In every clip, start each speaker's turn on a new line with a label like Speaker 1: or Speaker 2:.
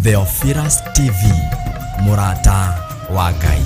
Speaker 1: Theophilus TV, Murata wa Ngai.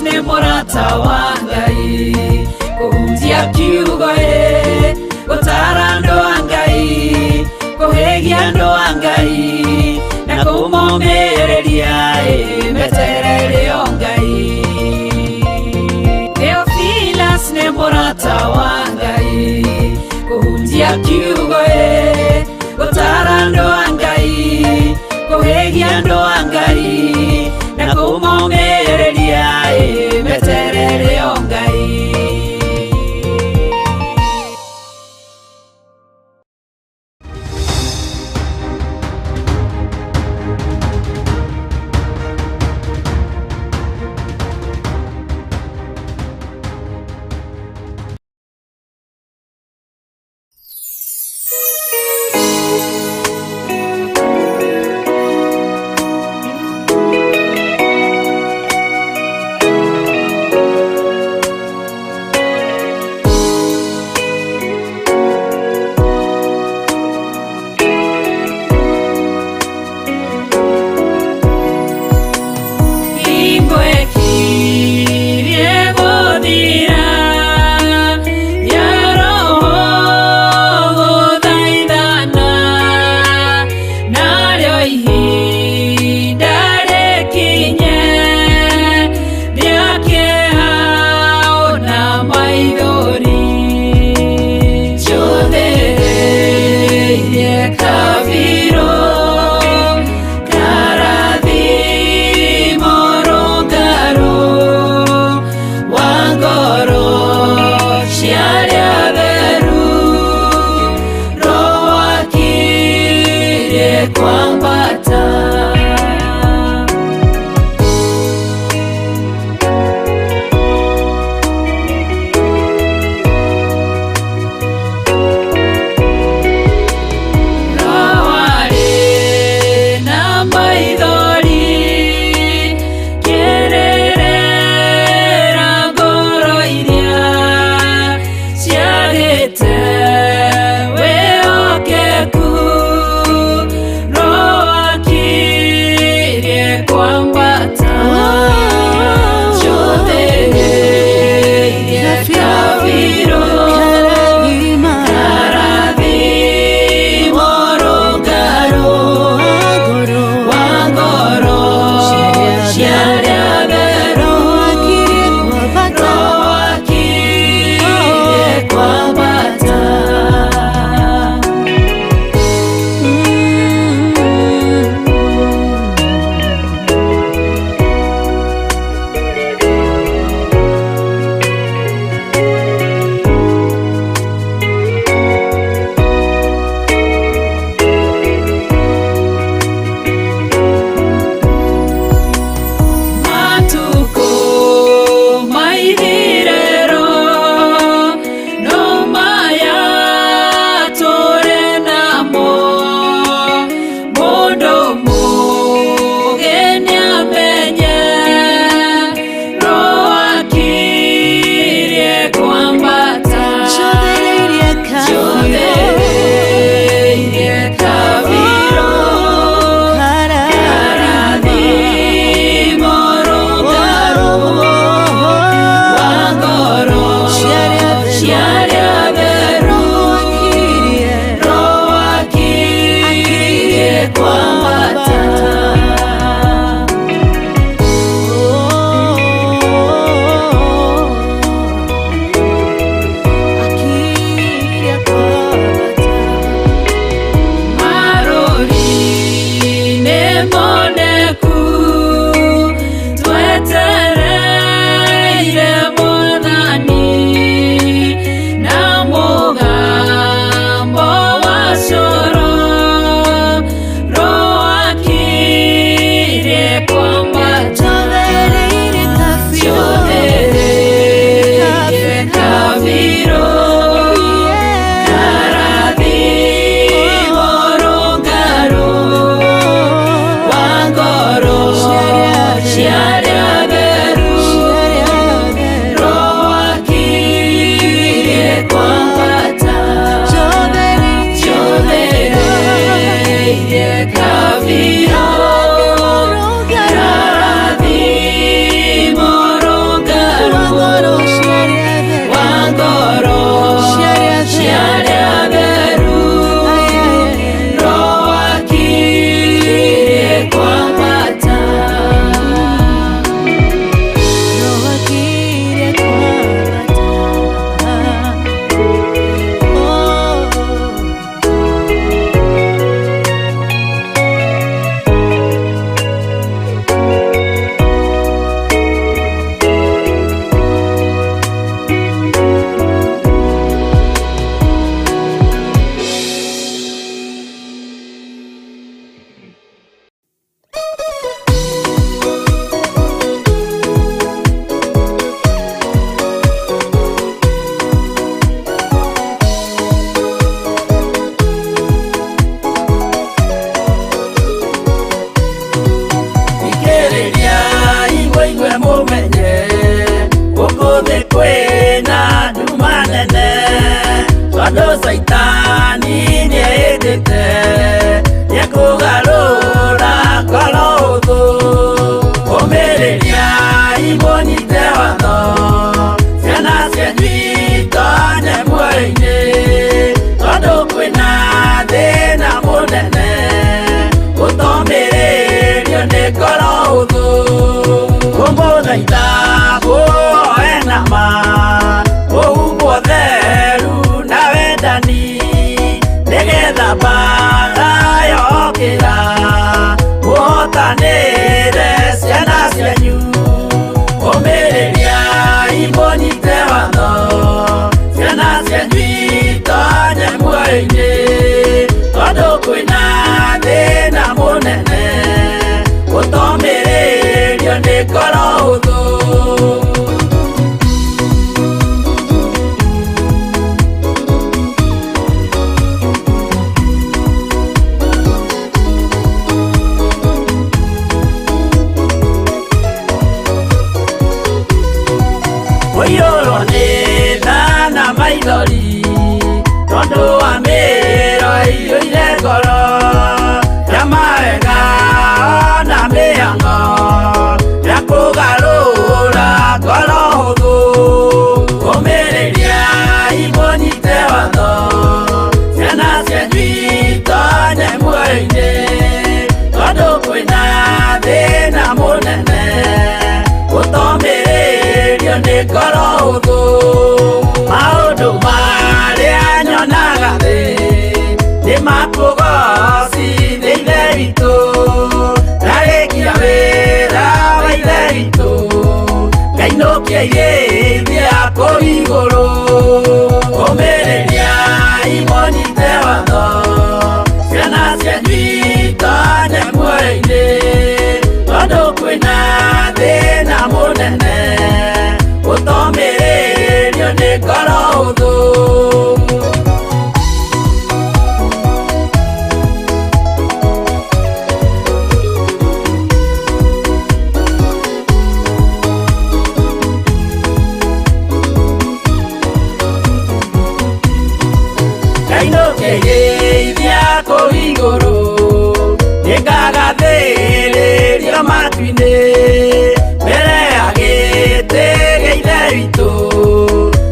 Speaker 2: Ne Murata wa Ngai kuhunjia kiugo gutara andu a Ngai kuhigia andu a Ngai na kumomĩrĩria meterere o Ngai. Theophilus ne Murata wa Ngai kuhunjia kiugo gutara andu a Ngai kuhigia andu a Ngai na kumomĩrĩria meterere o Ngai. tondu Saitani nĩendete nĩekũgarũra ngoro hũthũ. Ũmĩrĩriai mũnyite watho, ciana cianyu itonye muoyo-inĩ, tondu kwĩna thĩna mũnene ũtomĩrĩrio nĩ ngoro hũthũ. Ngũmũthaitha mũhoe na ma, mũhumbwo theru na wendani, nĩgetha mbara yokĩra mũhotanĩre ciana cianyu. Ũmĩrĩriai mũnyite watho, ciana cianyu itonye muoyo-inĩ, tondu kwĩna thĩna mũnene ũtomĩrĩrio nĩ ngoro hũthũ. Mũiyũrwo nĩ tha na maithori, tondu wa mĩĩro ĩiyũire ngoro ya mawega na mĩhang'o ya kũgarũra ngoro hũthũ. Ũmĩrĩriai mũnyite watho, ciana cianyu itonye muoyo-inĩ, tondu kwĩna thĩna mũnene ũtomĩrĩrio nĩ ngoro hũthũ. Maũndũ marĩa nyonaga thĩ nĩ makũgocithia Ithe witũ, ndarĩkia wĩra wa Ithe witũ, ngainũkia irĩithia kũu igũrũ. Ũmĩrĩriai mũnyite watho, ciana cianyu itonye muoyo-inĩ, tondu kwĩna thĩna mũnene ũtomĩrĩrio nĩ ngoro hũthũ. Ngainũkia irĩithia kũu igũrũ, nĩngagathĩrĩrio matu-inĩ, mbere ya gĩtĩ gĩa Ithe witũ,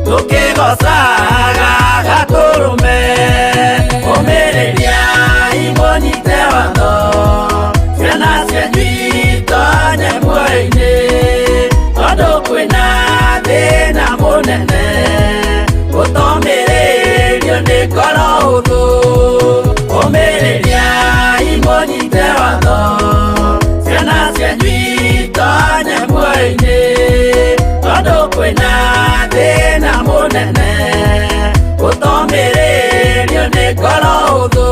Speaker 2: tũkĩgocaga Gatũrũme. Ũmĩrĩriai mũnyite watho, ciana cianyu itonye muoyo-inĩ, tondu kwĩna thĩna mũnene ũtomĩrĩrio nĩ ngoro hũthũ. Ũmĩrĩriai mũnyite watho, ciana cianyu itonye muoyo-inĩ, tondu kwĩna thĩna mũnene ũtomĩrĩrio nĩ ngoro hũthũ.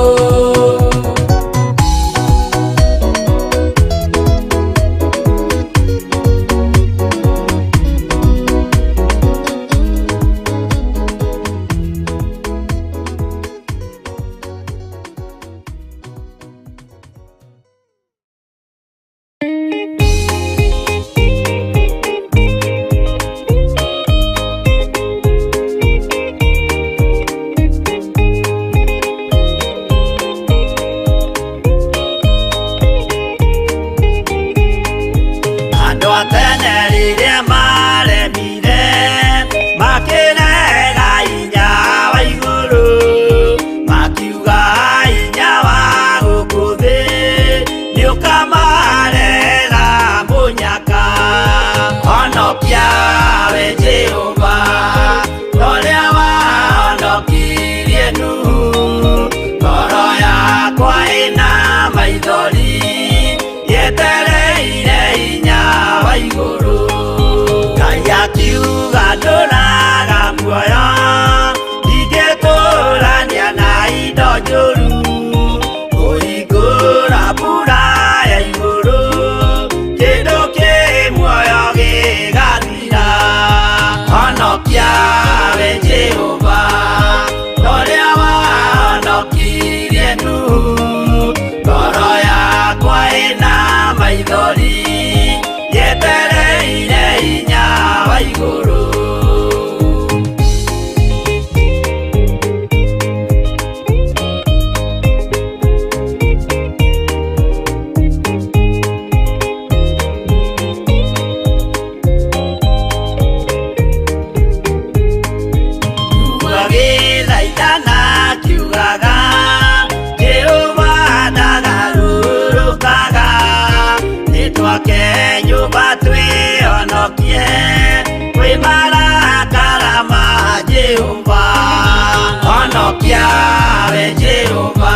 Speaker 2: honokia we Jehova,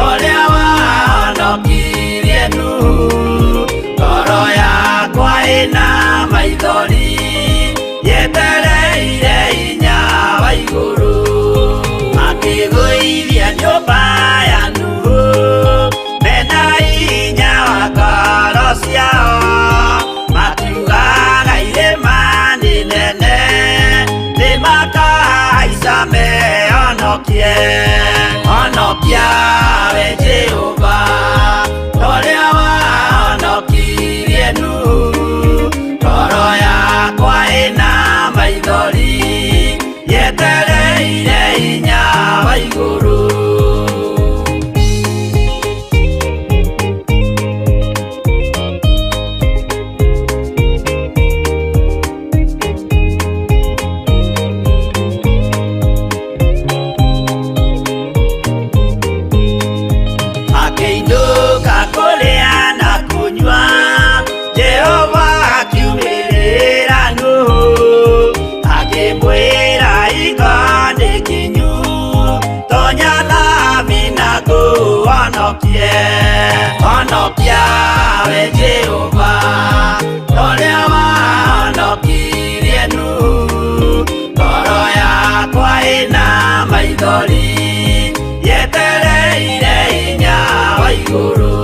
Speaker 2: ũrĩa wahonokirie Nuhu. Ngoro yakwa ĩna maithori, yetereire hinya wa igũrũ. Akĩgũithia nyũmba ya Nuhu, mena hinya wa ngoro ciao. Makiugaga irĩma nĩ nene, nĩmakahaica mehonokie. Honokia we Jehova, ũrĩa wahonokirie Nuhu. Ngoro yakwa ĩna maithori, yetereire hinya wa igũrũ. Akĩinũka kũrĩa na kũnyua, Jehova akiumĩrĩra Nuhu. Akĩmwĩra iko nĩ nginyu, tonya thami na ngũhonokie. Honokia we Jehova, ũrĩa wahonokirie Nuhu. Ngoro yakwa ĩna maithori, yetereire hinya wa igũrũ.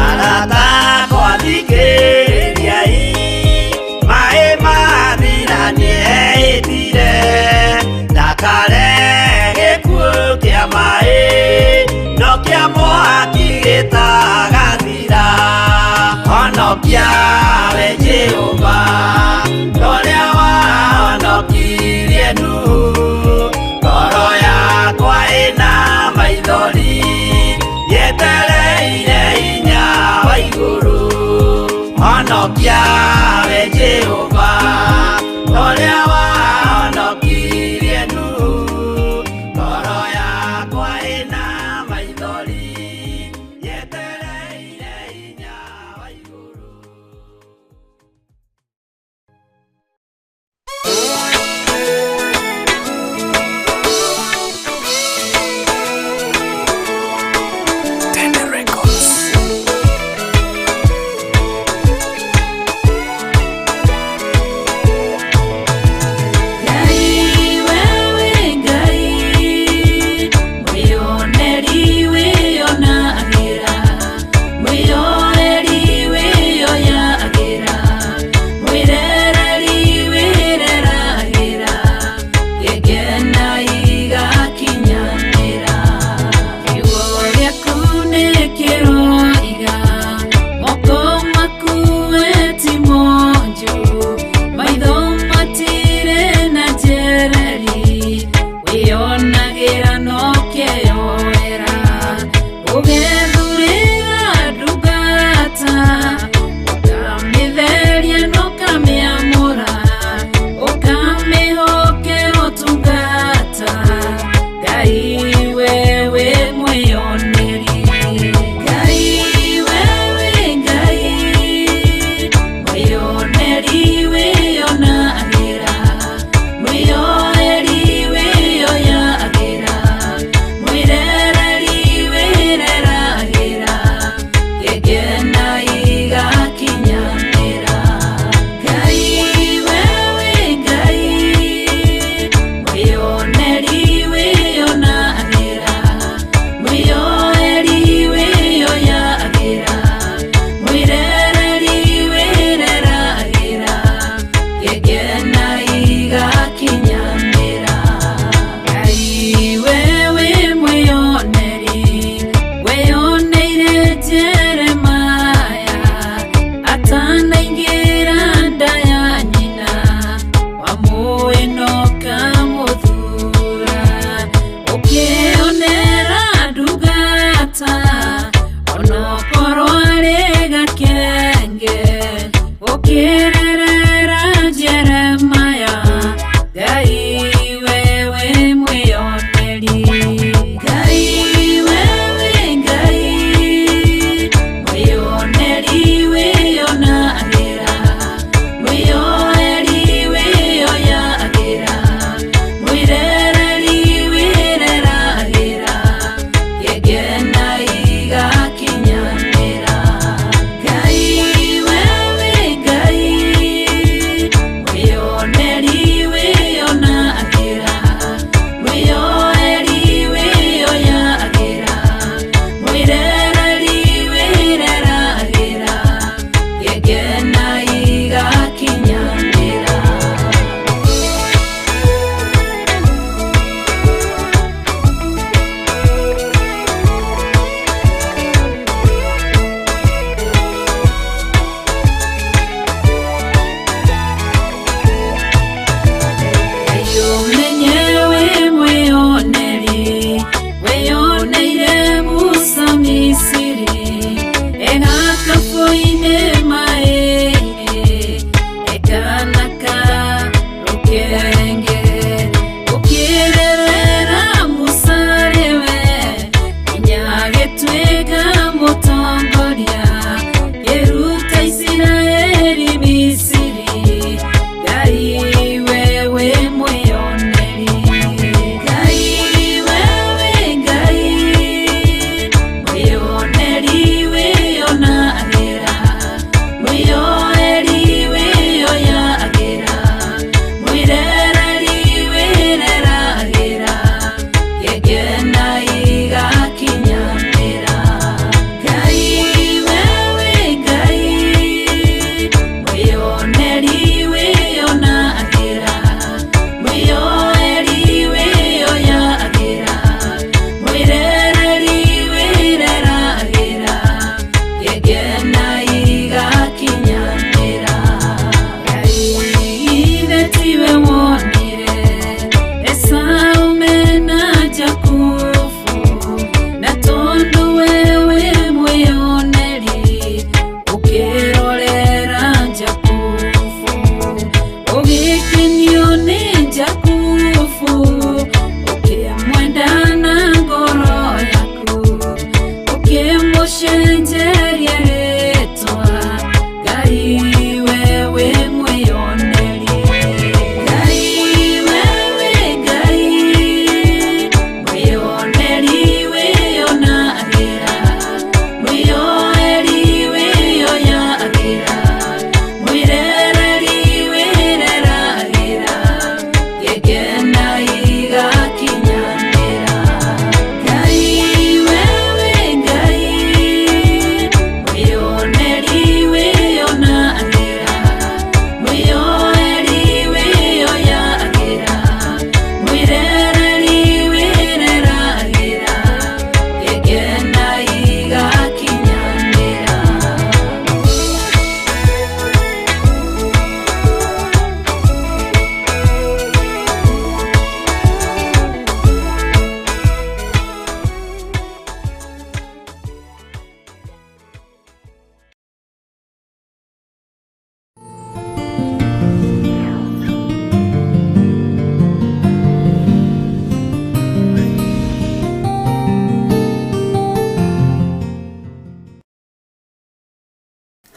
Speaker 2: Arata akwa thikĩrĩriai, maĩ mathira nĩehĩtire. Ndakare gĩkuũ kĩa maĩ, no kĩa mwaki gĩtagathira. Honokia we Jehova, ũrĩa wahonokirie Nuhu. Ngoro yakwa ĩna maithori, yetereire hinya wa igũrũ. Honokia we Jehova, ũrĩa wahonokirie Nuhu. Ngoro yakwa ĩna maithori, yetereire hinya wa igũrũ.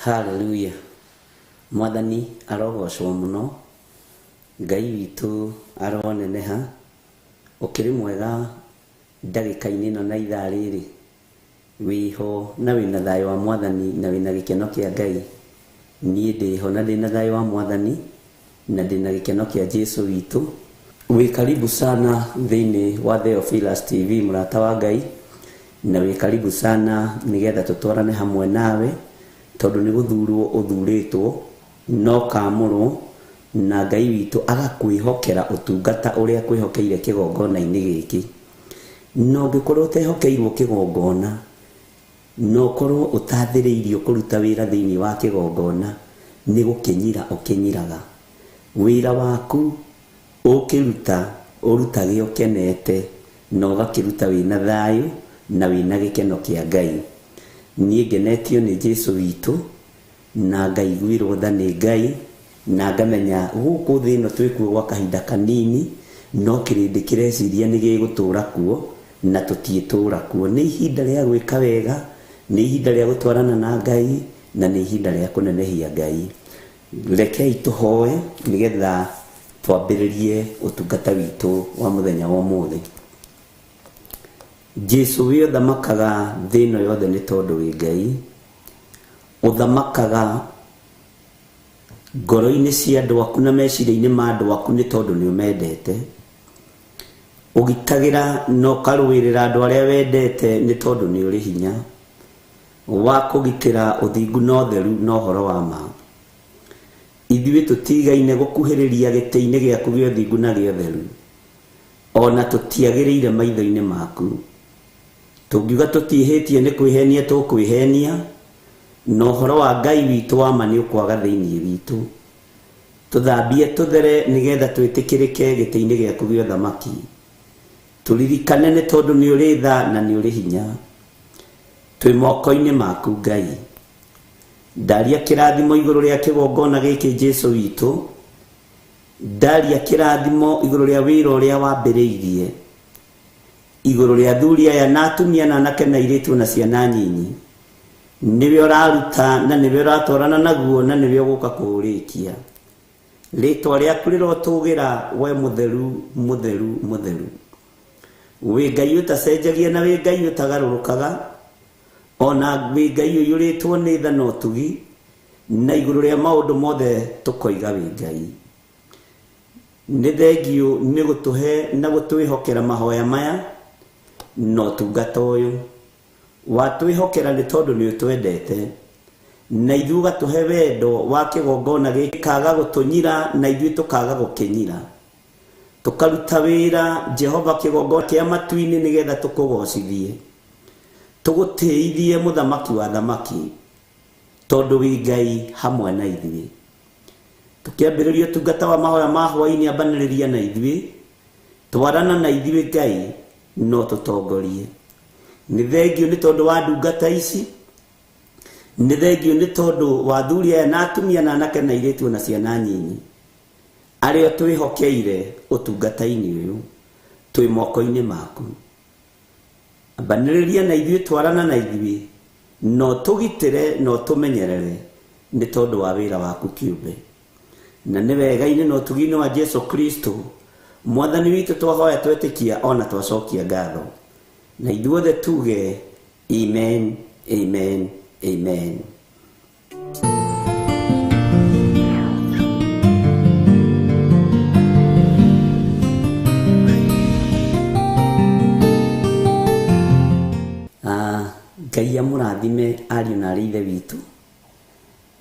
Speaker 3: Hallelujah. Mwathani arogocwo muno. Ngai witu aroneneha. Ukiri mwega ndagika-ini ino na ithaa riri. Wiho na wina thayo wa Mwathani na wina gikeno kia Ngai. Nie ndiho na ndina thayo wa Mwathani na ndina gikeno kia Jesu witu. Wi karibu sana thiini wa Theophilus TV murata wa Ngai. Na wi karibu sana nigetha tutwarane hamwe nawe tondu ni guthurwo uthuritwo no kamurwo na Ngai witu agakwihokera utungata uria kwihokeire kigongona-ini giki. No ngikorwo tehokeirwo kigongona no korwo utathiriirio kuruta wira thiini wa kigongona ni gukinyira ukinyiraga wira waku ukiruta urutage ukenete no gakiruta wina thayu na wina gikeno kia Ngai. Nie ngenetio ni Jesu witu na Ngai gwirwo tha ni Ngai na ngamenya guku thino twikuo gwa kahinda kanini no kirindi kireciria ni gigutura kuo na tutietura kuo. Ni ihinda ria gwika wega, ni ihinda ria gutwarana na Ngai na ni ihinda ria kunenehia Ngai. Rekei tuhoe nigetha twambiririe utungata witu wa muthenya wa umuthi. Jesu wi uthamakaga thino yothe ni tondu wi Ngai. Uthamakaga ngoro-ini cia andu aku na meciria-ini ma andu aku ni tondu ni umendete. Ugitagira no karuirira andu aria wendete ni tondu ni uri hinya wa kugitira uthingu no theru no horo wa ma. Ithuĩ tutigaine gukuhĩrĩria gĩtĩ-inĩ gĩaku gĩa ũthingu na gĩa ũtheru, ona tutiagĩrĩire maitho-inĩ maku. Tungiuga tutiĩhĩtie nĩ kwĩhenia tũkwĩhenia, na ũhoro wa Ngai witũ wa ma nĩ ũkwaga thĩinĩ witũ. Tũthambie tũthere nĩgetha twĩtĩkĩrĩke gĩtĩ-inĩ gĩaku gĩa ũthamaki. Tũririkane nĩ tondũ nĩ ũrĩ tha na nĩ ũrĩ hinya. Twĩ moko-inĩ maku Ngai. Ndaria kirathimo iguru ria kigongona giki Jesu witu. Ndaria kirathimo iguru ria wira uria wambiriirie. Iguru ria athuri aya na atumia na anake na airitu na ciana nyinyi. Niwe uraruta na niwe uratwarana naguo na niwe uguka kuurikia. Ritwa riaku rirotugira we mutheru mutheru mutheru. Wi Ngai utacenjagia na wi Ngai utagarurukaga. Ona wi Ngai uyuritwo ni tha no tugi na iguru ria maundu mothe tukoiga wi Ngai. Ni thengio ni gutuhe na gutwihokera mahoya maya no tungata uyu. Watwihokera ni tondu ni utwendete na ithuĩ gatuhe wendo wa kigongona gikaga gutunyira na ithuĩ tukaga gukinyira. Tukaruta wira Jehova kigongona kia matu-ini nigetha tukugocithie. Tugutiithie muthamaki wa thamaki tondu wi Ngai hamwe na ithuĩ. Tukiambĩrĩria ũtungata wa mahoya ma hwaĩ-inĩ ambanĩrĩria na ithuĩ, twarana na ithuĩ Ngai no tutongorie. Nĩ thengio nĩ tondu wa ndungata ici, nĩ thengio nĩ tondu wa athuri aya na atumia na anake na airĩtu na ciana nyinyi arĩa twĩhokeire ũtungata-inĩ ũyũ twĩ moko-inĩ maku. Ambanĩrĩria na ithuĩ, twarana na ithuĩ no tũgitĩre no tũmenyerere nĩ tondu wa wĩra waku kĩũmbe. Na nĩ wega-inĩ no tugi-inĩ wa Jesu Kristo Mwathani witũ twahoya twetĩkia ona twacokia ngatho. Na ithuothe tuge amen, amen, amen. Ngai amũrathime ariũ na aarĩ a Ithe witũ.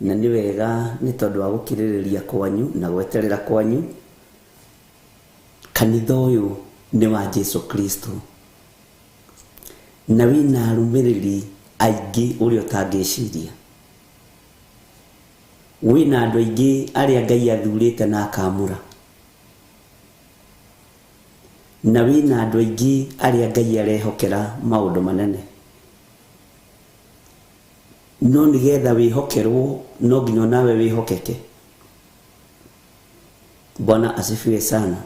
Speaker 3: Na nĩ wega nĩ tondu wa gũkirĩrĩria kwanyu na gweterera kwanyu. Kanitha ũyũ nĩ wa Jesu Kristo. Na wĩna arũmĩrĩri aingĩ ũrĩa ũtangĩciria. Wĩna andũ aingĩ arĩa Ngai athurĩte na akamũra. Na wĩna andũ aingĩ arĩa Ngai arehokera maũndũ manene. No nigetha wihokerwo no nginya nawe wihokeke. Bwana asifiwe sana.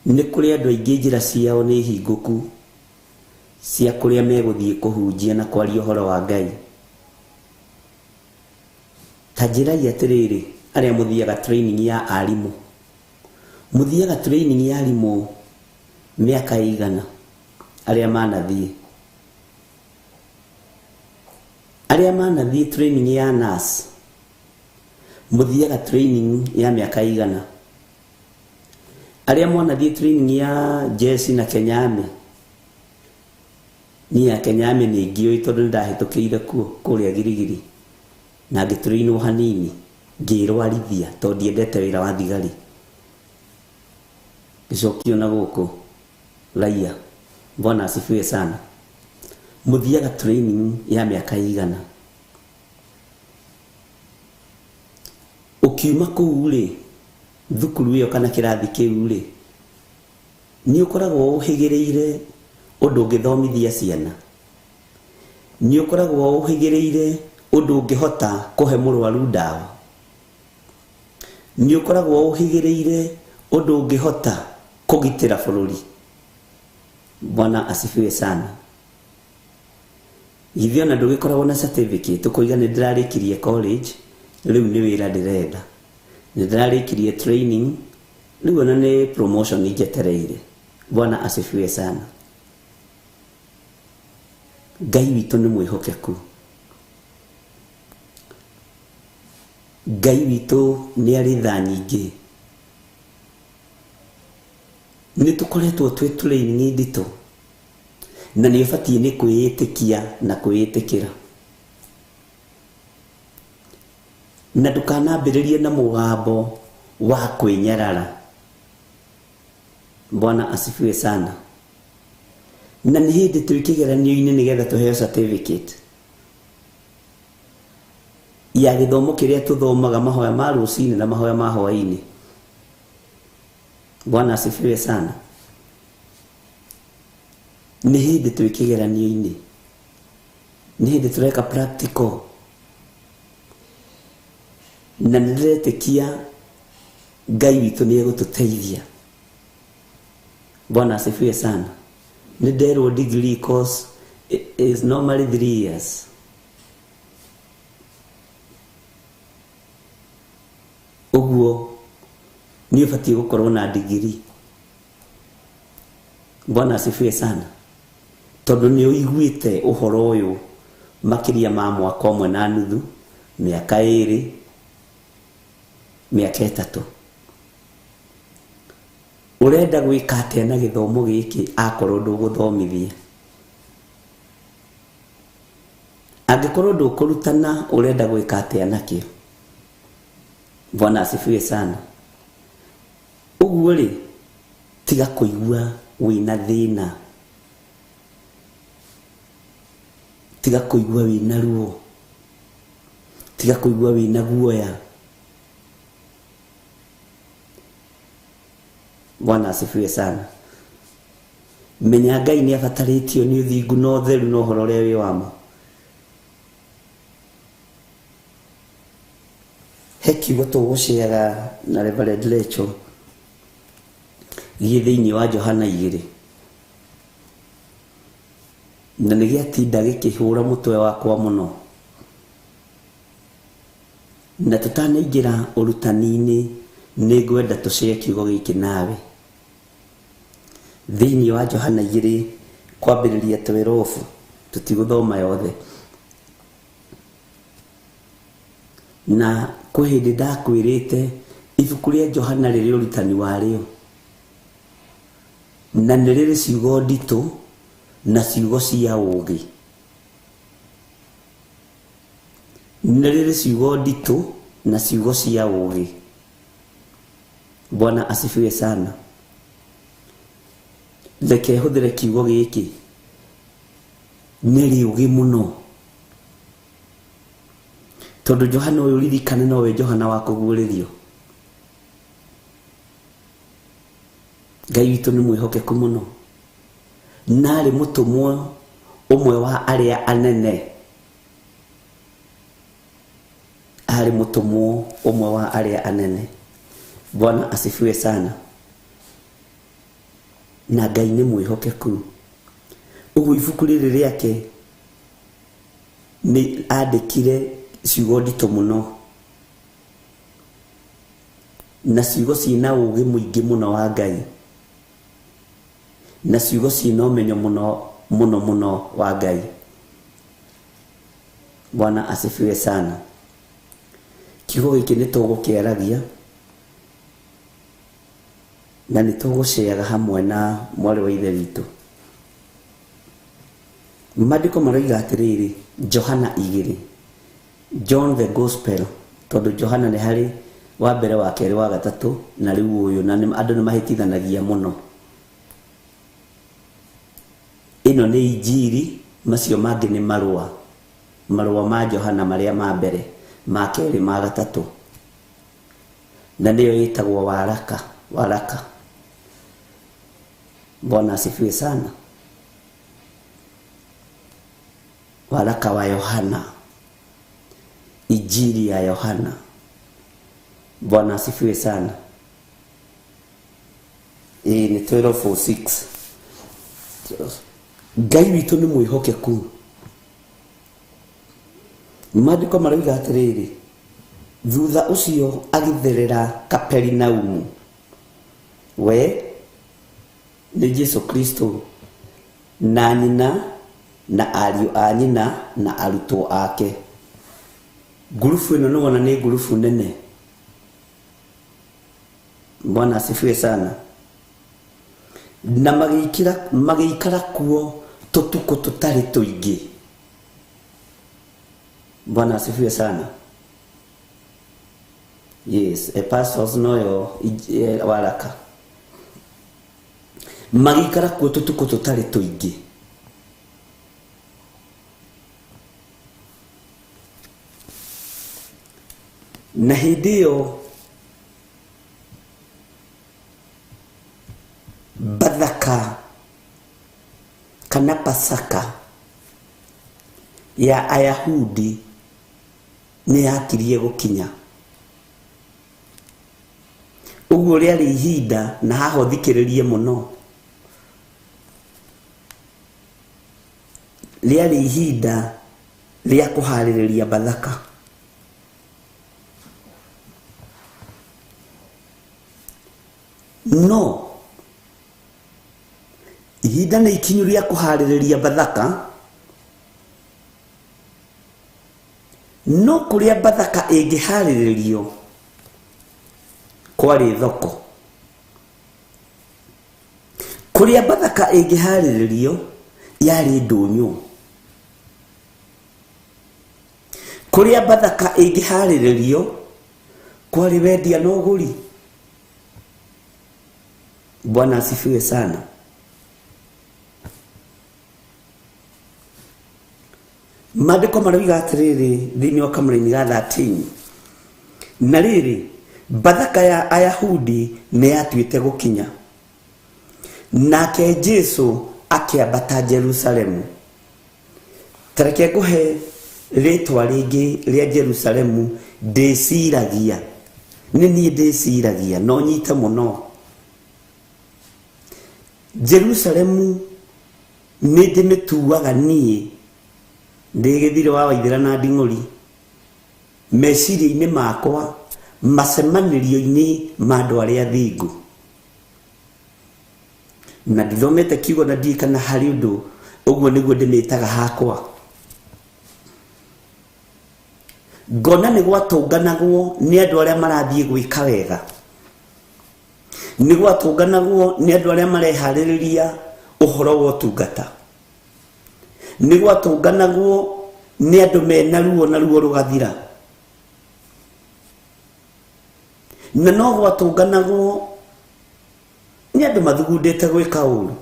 Speaker 3: Nĩ kũrĩ andũ aingĩ njĩra ciao nĩ hingũku cia kũrĩa megũthiĩ kũhunjia na kwaria ũhoro wa Ngai. Tajiragia atiriri aria muthiaga training ya alimu. Muthiaga training ya alimu miaka igana aria manathie. Aria manathie training ya nurse. Muthiaga training ya miaka igana. Aria manathie training ya jeshi na Kenyame. Ni ya Kenyame ni ngio itondo ndahitukiire kuria Girigiri. Na ngitrainwo hanini ngirwarithia to ndiendete wira wa thigari. Gicokio na guku raia. Bwana asifiwe sana. Muthiaga training ya miaka igana. Ukiuma kuu ri thukuru iyo kana kirathi kiu ri ni ukoragwo uhigireire undu ngithomithia ciana. Ni ukoragwo uhigireire undu ngihota kuhe murwaru ndawa. Ni ukoragwo uhigireire undu ngihota kugitira bururi. Bwana asifiwe sana. Githio na ndugikoragwo na certificate ukoiga ni ndirarikirie college riu ni wira ndirenda. Ni ndirarikirie training riu na ni promotion ijetereire. Bwana asifiwe sana. Ngai witu ni mwihokeku. Ngai witu ni ari tha nyingi. Ni tukoretwo twi training ndito. Na ni ubatie ni kwiyitikia na kwiyitikira. Na ndukanambiririe na mugambo wa kwinyarara. Bwana asifiwe sana. Na ni hindi twikigeranio-ini nigetha tuheo certificate ya githomo kiria tuthomaga mahoya ma rucini na mahoya ma hwaini. Bwana asifiwe sana. Ni hindi twikigeranio-ini, ni hindi tureka practical. Na ndiretikia Ngai witu ni egututeithia. Bwana asifiwe sana. Nderwo degree course is normally 3 years. Uguo ni ubatie gukorwo na degree. Bwana asifiwe sana. Tondu ni uiguite uhoro uyu makiria ma mwaka omwe na nuthu, miaka 2, miaka 3. Urenda gwika atia na githomo giki akorwo nduguthomithia? Angikorwo ndukurutana urenda gwika atia nakio? Bwana asifiwe sana. Uguo ri tiga kuigua wina thina. Tiga kuigua wina ruo. Tiga kuigua wina guoya. Bwana asifiwe sana. Menya Ngai ni abataritio ni uthingu no theru no horo ria wi wamo. Heki goto guciaga na Reverend Lecho thiini wa Johana 2. Na nigiatinda gikihura mutwe wakwa muno. Na tutanaingira urutani-ini ni gwenda tucie kiugo giki nawe. Thiini wa Johana 2 kwambiriria 12 tutiguthoma yothe. Na kwihindi ndakwirite ibuku ria Johana riri urutani wario. Na niriri ciugo ndito na ciugo cia ugi. Niriri ciugo ndito na ciugo cia ugi. Bwana asifiwe sana. Leke huthire kiugo giki niri ugi muno. Tondu Johana uyu ririkane nowe Johana wa kuguririo. Ngai witu ni mwihokeku muno. Nari mutumwo umwe wa aria anene. Ari mutumwo umwe wa aria anene. Bwana asifiwe sana. Na Ngai ni mwihokeku. Ugu ibuku riri riake ni andikire ciugo ndito muno na ciugo ciina ũũgĩ mũingĩ mũno wa Ngai, na ciugo ciina ũmenyo mũno wa Ngai. Bwana asifiwe sana. Kiugo gĩkĩ nĩ tũgũkĩaragia na nĩ tũgũceaga hamwe na mwarĩ wa ithe witũ. Maandĩko maroiga atĩrĩrĩ, Johana 2, John the Gospel, tondũ Johana nĩ harĩ wa mbere, wa kerĩ, wa gatatũ na rĩu ũyũ, na andũ nĩ mahĩtithanagia mũno. Ĩno nĩ injiri, macio mangĩ nĩ marũa ma Johana marĩa ma mbere, ma kerĩ, ma gatatũ, na nĩyo ĩtagwo waraka. Bwana asifiwe sana. Waraka wa Yohana, injiri ya Yohana. Bwana asifiwe sana. Ni 12:46. Ngai witũ nĩ mwĩhokeku. Maandĩko maroiga atĩrĩrĩ, thutha ũcio agĩtherera Kaperinaumu. We nĩ Jesu Kristo na nyina na ariũ a nyina na arutwo ake. Ngurubu ĩno nĩwona nĩ ngurubu nene. Bwana asifiwe sana. Na magĩikara kuo tũtukũ tũtarĩ tũingĩ. Bwana asifiwe sana. Yes, pastors noyo waraka. Magĩikara kuo tũtukũ tũtarĩ tũingĩ. Na hĩndĩ ĩyo Bathaka kana Pasaka ya Ayahudi nĩ yakirie gũkinya. Ũguo rĩarĩ ihinda, na haha ũthikĩrĩrie mũno, rĩarĩ ihinda rĩa kũharĩrĩria Bathaka. No ihinda nĩ ikinyu rĩa kũharĩrĩria Bathaka, no kũrĩa Bathaka ĩngĩharĩrĩrio kwarĩ thoko. Kũrĩa Bathaka ĩngĩharĩrĩrio yarĩ ndũnyũ. Kũrĩa Bathaka ĩngĩharĩrĩrio kwarĩ wendia na ũgũri. Bwana asifiwe sana. Maandĩko maroiga atĩrĩrĩ thĩinĩ wa Kamũra-inĩ ga 13, na rĩrĩ Bathaka ya Ayahudi nĩ yatuĩte gũkinya, nake Jesu akĩambata Jerusalemu. Tareke ngũhe rĩtwa rĩngĩ rĩa Jerusalemu, ndĩciragia, nĩ niĩ ndĩciragia, no nyite mũno. Jerusalemu nĩ ndĩmĩtuaga niĩ ndĩgĩthire wa Waithĩra na Nding'ũri meciria-inĩ makwa, macemanĩrio-inĩ ma andũ arĩa athingu. Na ndithomete kiugo na ndiĩ kana harĩ ũndũ ũguo nĩguo ndĩmĩtaga hakwa. Ngona nĩ gwatũnganagwo nĩ andũ arĩa marathiĩ gwĩka wega, nĩ gwatũnganagwo nĩ andũ arĩa mareharĩrĩria ũhoro wa ũtungata, nĩ gwatũnganagwo nĩ andũ mena ruo na ruo rũgathira, na no gwatũnganagwo nĩ andũ mathugundĩte gwĩka ũũru.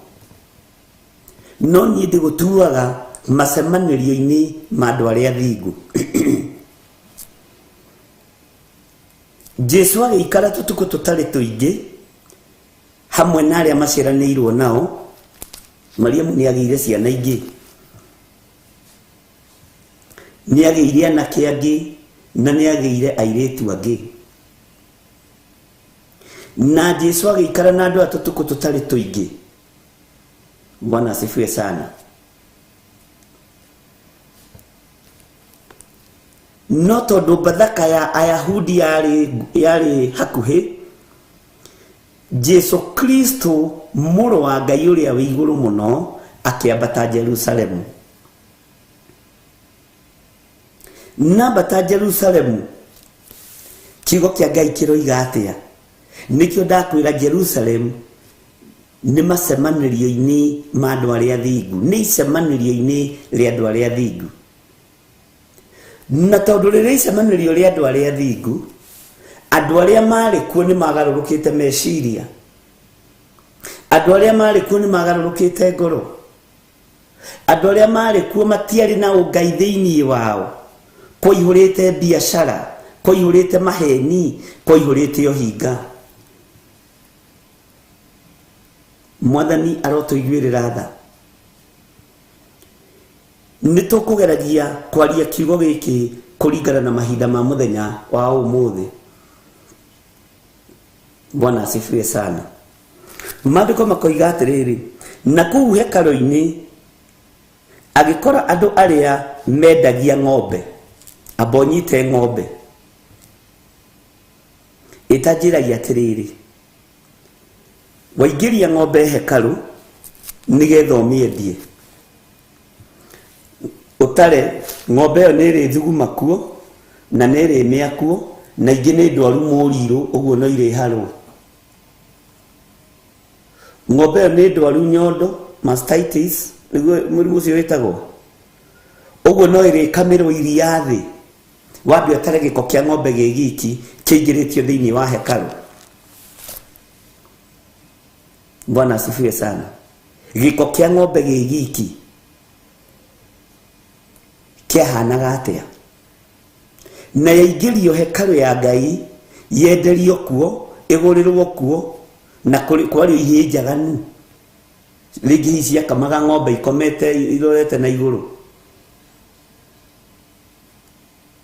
Speaker 3: No niĩ ndĩgũtuaga macemanĩrio-inĩ ma andũ arĩa athingu. Jesu agĩikara tũtukũ tũtarĩ tũingĩ hamwe na arĩa maciaranĩirwo nao. Mariamu nĩ agĩire ciana ingĩ, nĩ agĩire anake angĩ, na nĩ agĩire airĩtu angĩ. Na Jesu agĩikara na andũ a tũtukũ tũtarĩ tũingĩ. Bwana asifiwe sana. No tondũ Bathaka ya Ayahudi yarĩ hakuhĩ, Jesu Kristo mũrũ wa Ngai ũrĩa wĩ igũrũ mũno akĩambata Jerusalemu. Nambata Jerusalemu, kiugo kĩa Ngai kĩroiga atĩa? Nĩkĩo ndakwĩra Jerusalemu nĩ macemanĩrio-inĩ ma andũ arĩa athingu, nĩ icemanĩrio-inĩ rĩa andũ arĩa athingu. Na tondũ rĩrĩa icemanĩrio rĩa andũ arĩa athingu, andũ arĩa marĩ kuo nĩ magarũrũkĩte meciria, andũ arĩa marĩ kuo nĩ magarũrũkĩte ngoro, andũ arĩa marĩ kuo matiarĩ na ũngai thĩinĩ wao, kũihũrĩte biacara, kũihũrĩte maheni, kũihũrĩte ũhinga. Mwathani arotũiguĩrĩra tha. Nĩ tũkũgeragia kwaria kiugo gĩkĩ kũringana na mahinda ma mũthenya wa ũmũthĩ. Bwana asifiwe sana. Maandĩko makoiga atĩrĩrĩ, na kũu hekarũ-inĩ agĩkora andũ arĩa mendagia ng'ombe, abonyite ng'ombe, ĩtanjĩragia atĩrĩrĩ, waingĩria ng'ombe hekarũ nĩgetha ũmĩendie, ũtare ng'ombe ĩyo nĩ ĩrĩ thuguma kuo na nĩ ĩrĩ mĩa kuo na ingĩ nĩ ndwaru mũrirũ, ũguo no irĩharwo. Ng'ombe ĩyo nĩ ndwaru nyondo, mastitis, nĩguo mũrimũ ũcio wĩtagwo, ũguo no ĩrĩkamĩrwo iria thĩ. Wambe ũtare gĩko kĩa ng'ombe gĩ giki kĩingĩrĩtio thĩinĩ wa hekarũ. Bwana asifiwe sana. Gĩko kĩa ng'ombe gĩ giki kĩahanaga atĩa? Na yaingĩrio hekarũ ya Ngai, yenderio kuo, ĩgũrĩrwo kuo, na kwario ihĩĩ njaganu. Rĩngĩ ici ciakamaga ng'ombe ikomete irorete na igũrũ.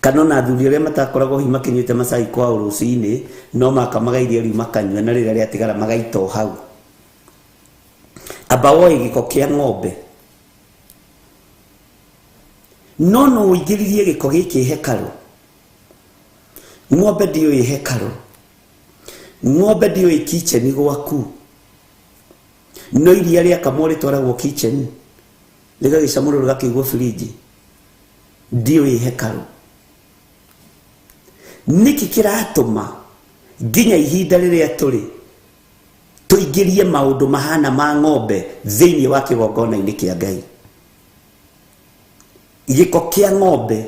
Speaker 3: Kana na athuri arĩa matakoragwo hihi makinyĩte macai kwao rũcinĩ, no makamaga iria rĩu makanyua, na rĩrĩa rĩatigara magaita o hau. Amba woĩ gĩko kĩa ng'ombe. No no ũingĩririe gĩko gĩkĩ hekarũ. Ng'ombe ndĩoĩ hekarũ. Ng'ombe ndĩoĩ kitchen gwaku. No iria rĩakamwo rĩtwaragwo kitchen, rĩgagĩcamũrwo rĩgakĩigwo fridge. Ndĩoĩ hekarũ. Nĩkĩ kĩratũma nginya ihinda rĩrĩa tũrĩ tũingĩrie maũndũ mahana ma ng'ombe thĩinĩ wa kĩgongona-inĩ kĩa Ngai? Gĩko kĩa ng'ombe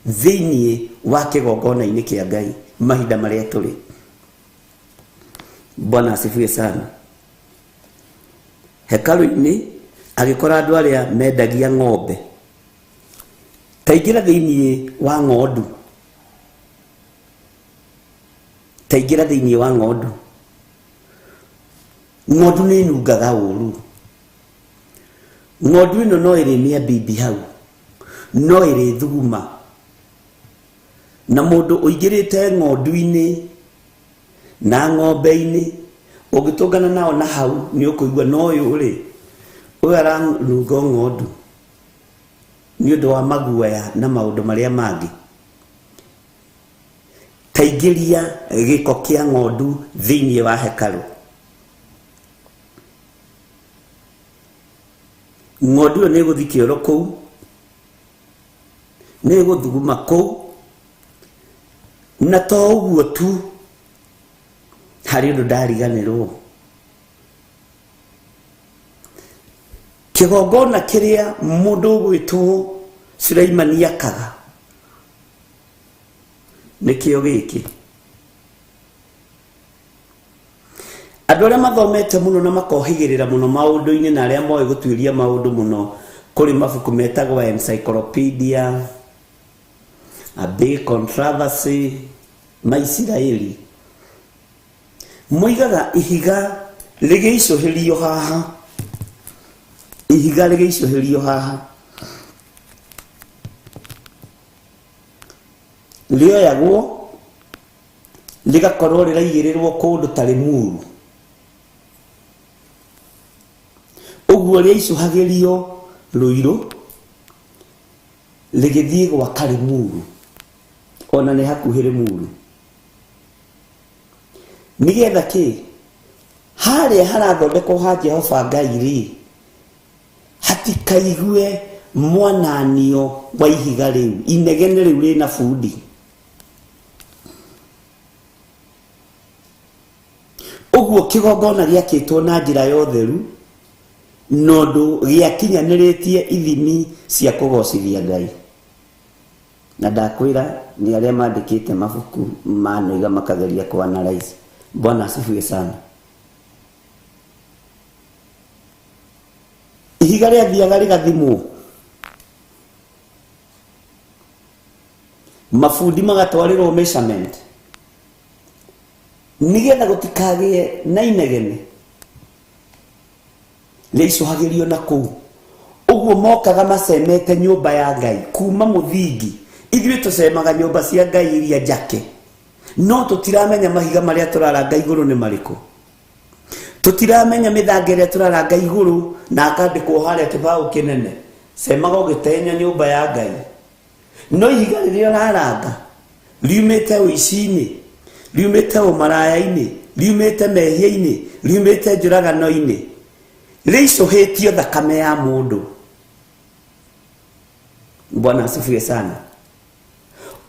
Speaker 3: thĩinĩ wa kĩgongona-inĩ kĩa Ngai mahinda marĩa tũrĩ. Bwana asifiwe sana. Hekarũ-inĩ agĩkora andũ arĩa mendagia ng'ombe. Taingĩra thĩinĩ wa ng'ondu. Taingĩra thĩinĩ wa ng'ondu. Ng'ondu nĩ nungaga ũru. Ng'ondu ĩno no ĩrĩ mĩambibi hau, no ĩrĩ thuguma. Na mũndũ ũingĩrĩte ng'ondu-inĩ na ng'ombe-inĩ, ũngĩtũngana nao na hau nĩ ũkũigua no ũyũ aranunga ng'ondu nĩ ũndũ wa maguoya na maũndũ marĩa mangĩ. Taingĩria gĩko kĩa ng'ondu thĩinĩ wa hekarũ. Ng'ondu ĩyo nĩ ĩgũthiĩ kĩoro kũu, nĩ ĩgũthuguma kũu, na to ũguo tu, harĩ ũndũ ndariganĩrwo. Kĩgongona kĩrĩa mũndũ ũgwĩtwo Sulaimani akaga nĩkĩo gĩkĩ. Andũ arĩa mathomete mũno na makohĩgĩrĩra mũno maũndũ-inĩ na arĩa moĩ gũtuĩria maũndũ mũno, kũrĩ mabuku metagwo encyclopedia, a big controversy, Maisiraeli, moigaga ihiga rĩgĩicũhĩrio haha, ihiga rĩgĩicũhĩrio haha, rĩoyagwo rĩgakorwo rĩraigĩrĩrwo kũndũ tarĩ muru. Ũguo rĩaicũhagĩrio rũirũ rĩgĩthiĩ gwaka muru, ona nĩ hakuhĩ muru. Nĩgetha kĩ? hare harathondekwo ha Jehova Ngai ri hatikaigue mwananio wa ihiga riu inegene riu rina bundi. Uguo kigongona giakitwo na njira ya utheru nondu giakinyaniretie ithimi cia kugocithia Ngai. Na ndakwira ni aria mandikite mabuku maniga makageria ku analyze. Bwana asifiwe sana. Ihiga ria thiaga rigathimwo, mafundi magatwarirwo measurement nigetha gutikagie na inegene leicuhagirio na kuu. Uguo mokaga macemete nyumba ya Ngai kuma muthingi. Ithuĩ tucemaga nyumba cia Ngai iria njake, no tutiramenya mahiga maria turaranga iguru ni mariko. Tutiramenya mithange iria turaranga iguru na akandikwo haria kibao kinene semaga ugitenya nyumba ya Ngai. No ihiga riria uraranga riumite uici-ini, riumite umaraya-ini, riumite mehia-ini, riumite njuragano-ini, riicuhitio thakame ya mundu. Bwana asifiwe sana.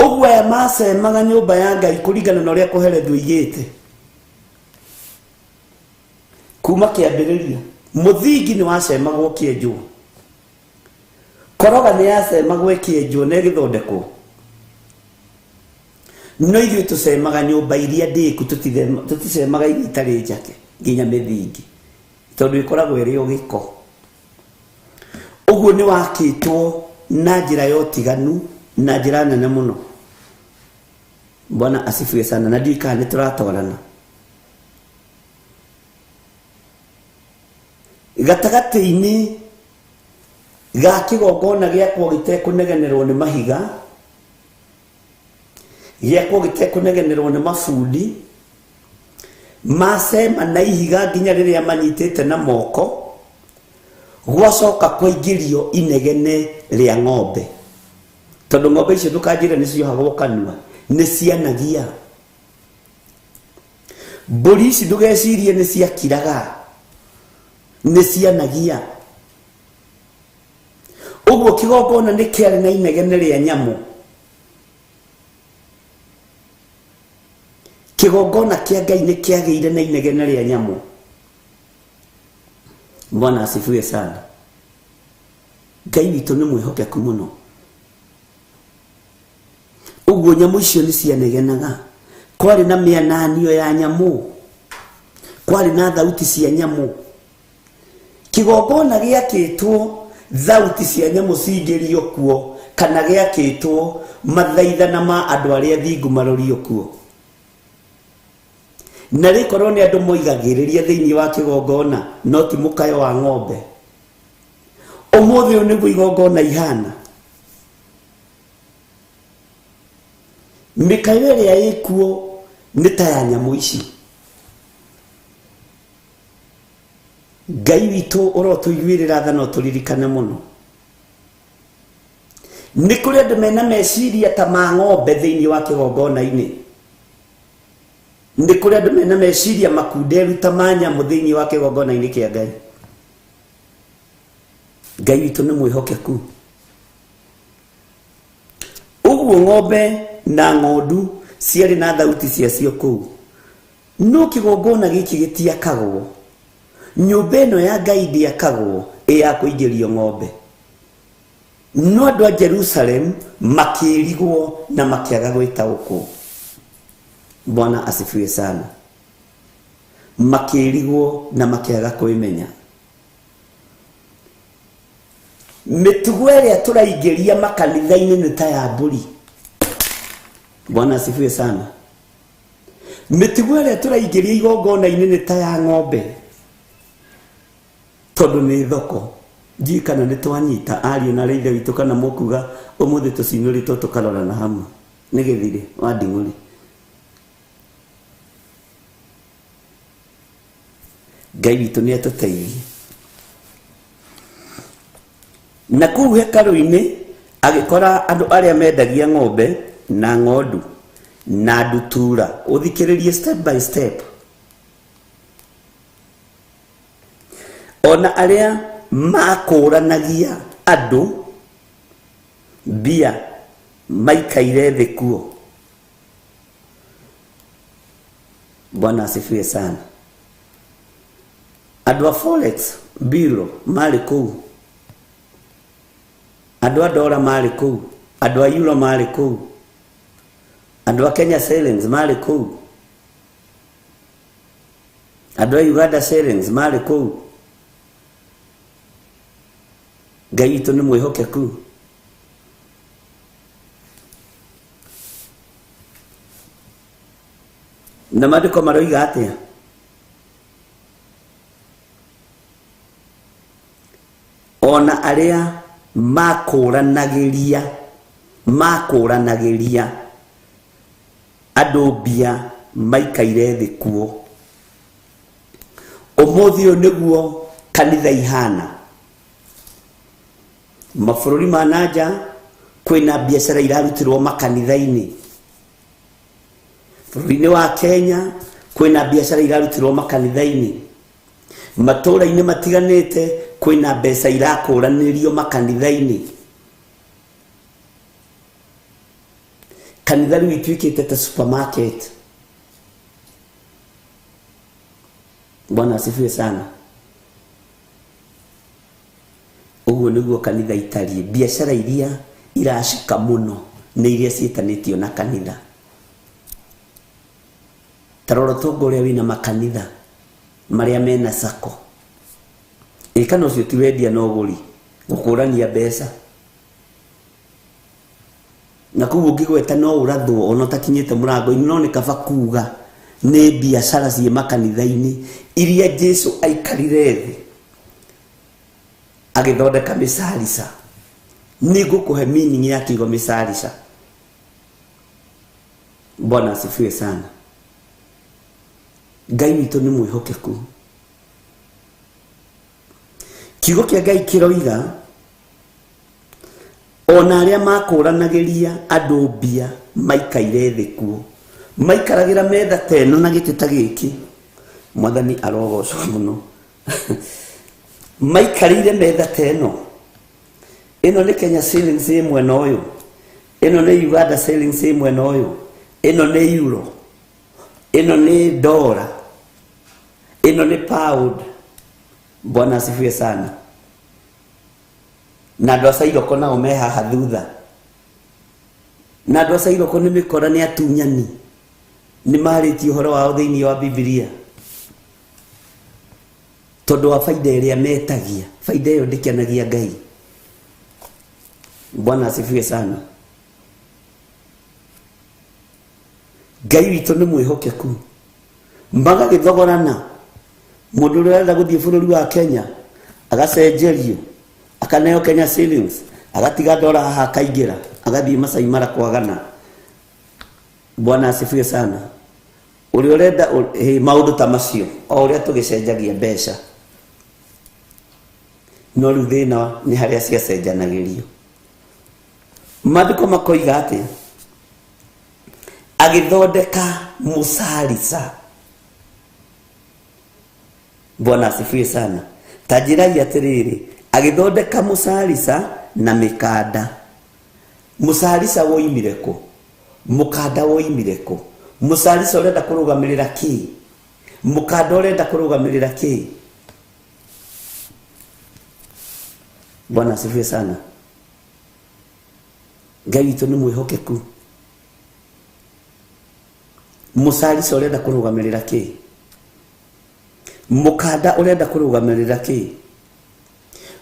Speaker 3: Uguo ya macemaga nyumba ya Ngai kuringana na uria kuherethwo igite kuma kiambiriria. Muthingi ni wacemagwo kienjwo, koroga ni yacemagwo kienjwo na githondekwo. No ithuĩ tucemaga nyumba iria ndiku, tuticemaga iria itari njake nginya mithingi tondu ikoragwo iri ugiko. Uguo ni wakitwo na njira ya utiganu na njira nene muno. Bwana asifiwe sana. Na ndika ni turatwarana gatagati-ini ga kigongona giakwo gitekunegenerwo ni mahiga, giakwo gitekunegenerwo ni mafundi, macema na ihiga nginya riria manyitite na moko, gwacoka kwaingĩrio inegene ria ng'ombe. Tondu ng'ombe icio ndukanjire ni ciohagwo kanua, ni cianagia. Mbũri ici ndugecirie ni ciakiraga, ni cianagia. Uguo kigongona ni kiari na inegene ria nyamu. Kigongona kia Ngai ni kiageire na inegene ria nyamu. Bwana asifiwe sana. Ngai witu ni mwihokeku muno. Uguo nyamu icio ni cianegenaga. Kwari na miananio ya nyamu, kwari na thauti cia nyamu. Kigongona giakitwo thauti cia nyamu cingirio kuo, kana giakitwo mathaithana ma andu aria thingu marorio kuo. Na rikorwo ni andu moigagiriria thiini wa kigongona, no ti mukayo wa ng'ombe. Umuthi niguo igongona ihana. Mikayo iria ikuo ni ta ya nyamu ici. Ngai witu urotuiguirira tha no turirikane muno. Ni kuri andu mena meciria ta ma ng'ombe thiini wa kigongona-ini. Ni kuri andu mena meciria makunderu ta ma nyamu thiini wa kigongona-ini kia Ngai. Ngai witu ni mwihokeku. Uguo ng'ombe na ng'ondu ciari na thauti ciacio kuu. No kigongona giki gitiakagwo. Nyumba ino ya Ngai ndiakagwo ya kuingĩrio ng'ombe. No andu a Jerusalem makirigwo na makiaga gwitaũkwo. Bwana asifiwe sana. Makirigwo na makiaga kwimenya. Mitugo iria turaingĩria makanitha-ini ni ta ya mbũri. Bwana asifiwe sana. Mitugo iria turaingĩria igongona-ini ni ta ya ng'ombe. Tondu ni thoko. Njikana ni twanyita ariũ na reithe witu kana mukuga umuthi tucinũritwo tukarorana hamwe. Ni githire wa nding'uri. Ngai witu ni atuteithie. Na kuu hekalu-ini agikora andu aria mendagia ng'ombe na ng'ondu na ndutura. Uthikiririe step by step. ona aria makũranagia andũ mbia maikaire thĩ kuo. Bwana asifiwe sana. Andũ a Forex Bureau marĩ kũu, andũ a dollar marĩ kũu, andũ a euro marĩ kũu, andũ a Kenya shillings marĩ kũu, andũ a Uganda shillings marĩ kũu. Ngai witũ nĩ mwĩhokeku. Na maandĩko maroiga atĩa? Ona aria makũranagĩria andũ mbia maikaire thĩ kuo. Ũmũthĩ ũyũ nĩguo kanitha ihana. Mabũrũri ma nanja kwĩna biacara irarutirwo makanitha-inĩ. Bũrũri-inĩ wa Kenya kwĩna biacara irarutirwo makanitha-inĩ. Matũũra-inĩ matiganĩte kwĩna mbeca irakũranĩrio makanitha-inĩ. Kanitha rĩu ituĩkĩte ta supermarket. Bwana asifiwe sana. Ũguo nĩguo kanitha itariĩ. Biacara iria iracika mũno nĩ iria ciĩtanĩtio na kanitha. Tarora tongo ũrĩa wĩna makanitha marĩa mena sako. Kana ũcio ti wendia na ũgũri, gũkũrania mbeca. Na kuguo ũngĩgweta no ũrathwo ona ũtakinyĩte mũrango-inĩ, no nĩ kaba kuuga nĩ biacara ciĩ makanitha-inĩ iria Jesu aikarire thĩ agĩthondeka mĩcarica. Nĩ ngũkũhe meaning ya kiugo mĩcarica. Bwana asifiwe sana. Ngai witũ nĩ mwĩhokeku. Kiugo kĩa Ngai kĩroiga ona arĩa makũranagĩria andũ mbia maikaire thĩ kuo. Maikaragĩra metha ta ĩno na gĩtĩ ta gĩkĩ. Mwathani arogocwo mũno. Maikarĩire metha ta ĩno. Ĩno nĩ Kenya shillings ĩ mwena ũyũ, ĩno nĩ Uganda shillings ĩ mwena ũyũ, ĩno nĩ euro, ĩno nĩ dollar, ĩno nĩ pound. Bwana asifiwe sana. Na andũ a Cairoko nao me haha thutha. Na andũ a Cairoko nĩ mĩkora nĩ atunyani. Nĩ marĩtie ũhoro wao thĩinĩ wa Biblia. Tondũ wa faida ĩrĩa metagia. Faida ĩyo ndĩkĩanagia Ngai. Bwana asifiwe sana. Ngai witũ nĩ mwĩhokeku. Magagĩthogorana. Mũndũ ũrĩa arenda gũthiĩ bũrũri wa Kenya agacenjerio, akaneo Kenya shillings, agatiga dola haha akaingĩra, agathiĩ Masai Mara kwagana. Bwana asifiwe sana. Ũrĩa ũrenda maũndũ ta macio, o ũrĩa tũgĩcenjagia mbeca. No rĩu thĩna nĩ harĩa ciacenjanagĩrio. Maandĩko makoiga atĩ agĩthondeka mũcarica. Bwana asifiwe sana. Tajirai atĩrĩrĩ, agĩthondeka mũcarica na mĩkanda. Mũcarica woimire kũ? Mũkanda woimire kũ? Mũcarica ũrenda kũrũgamĩrĩra kĩ? Mũkanda ũrenda kũrũgamĩrĩra kĩ? Bwana asifiwe sana. Ngai witũ nĩ mwĩhokeku. Mũcarica ũrenda kũrũgamĩrĩra kĩ? Mũkanda ũrenda kũrũgamĩrĩra kĩ?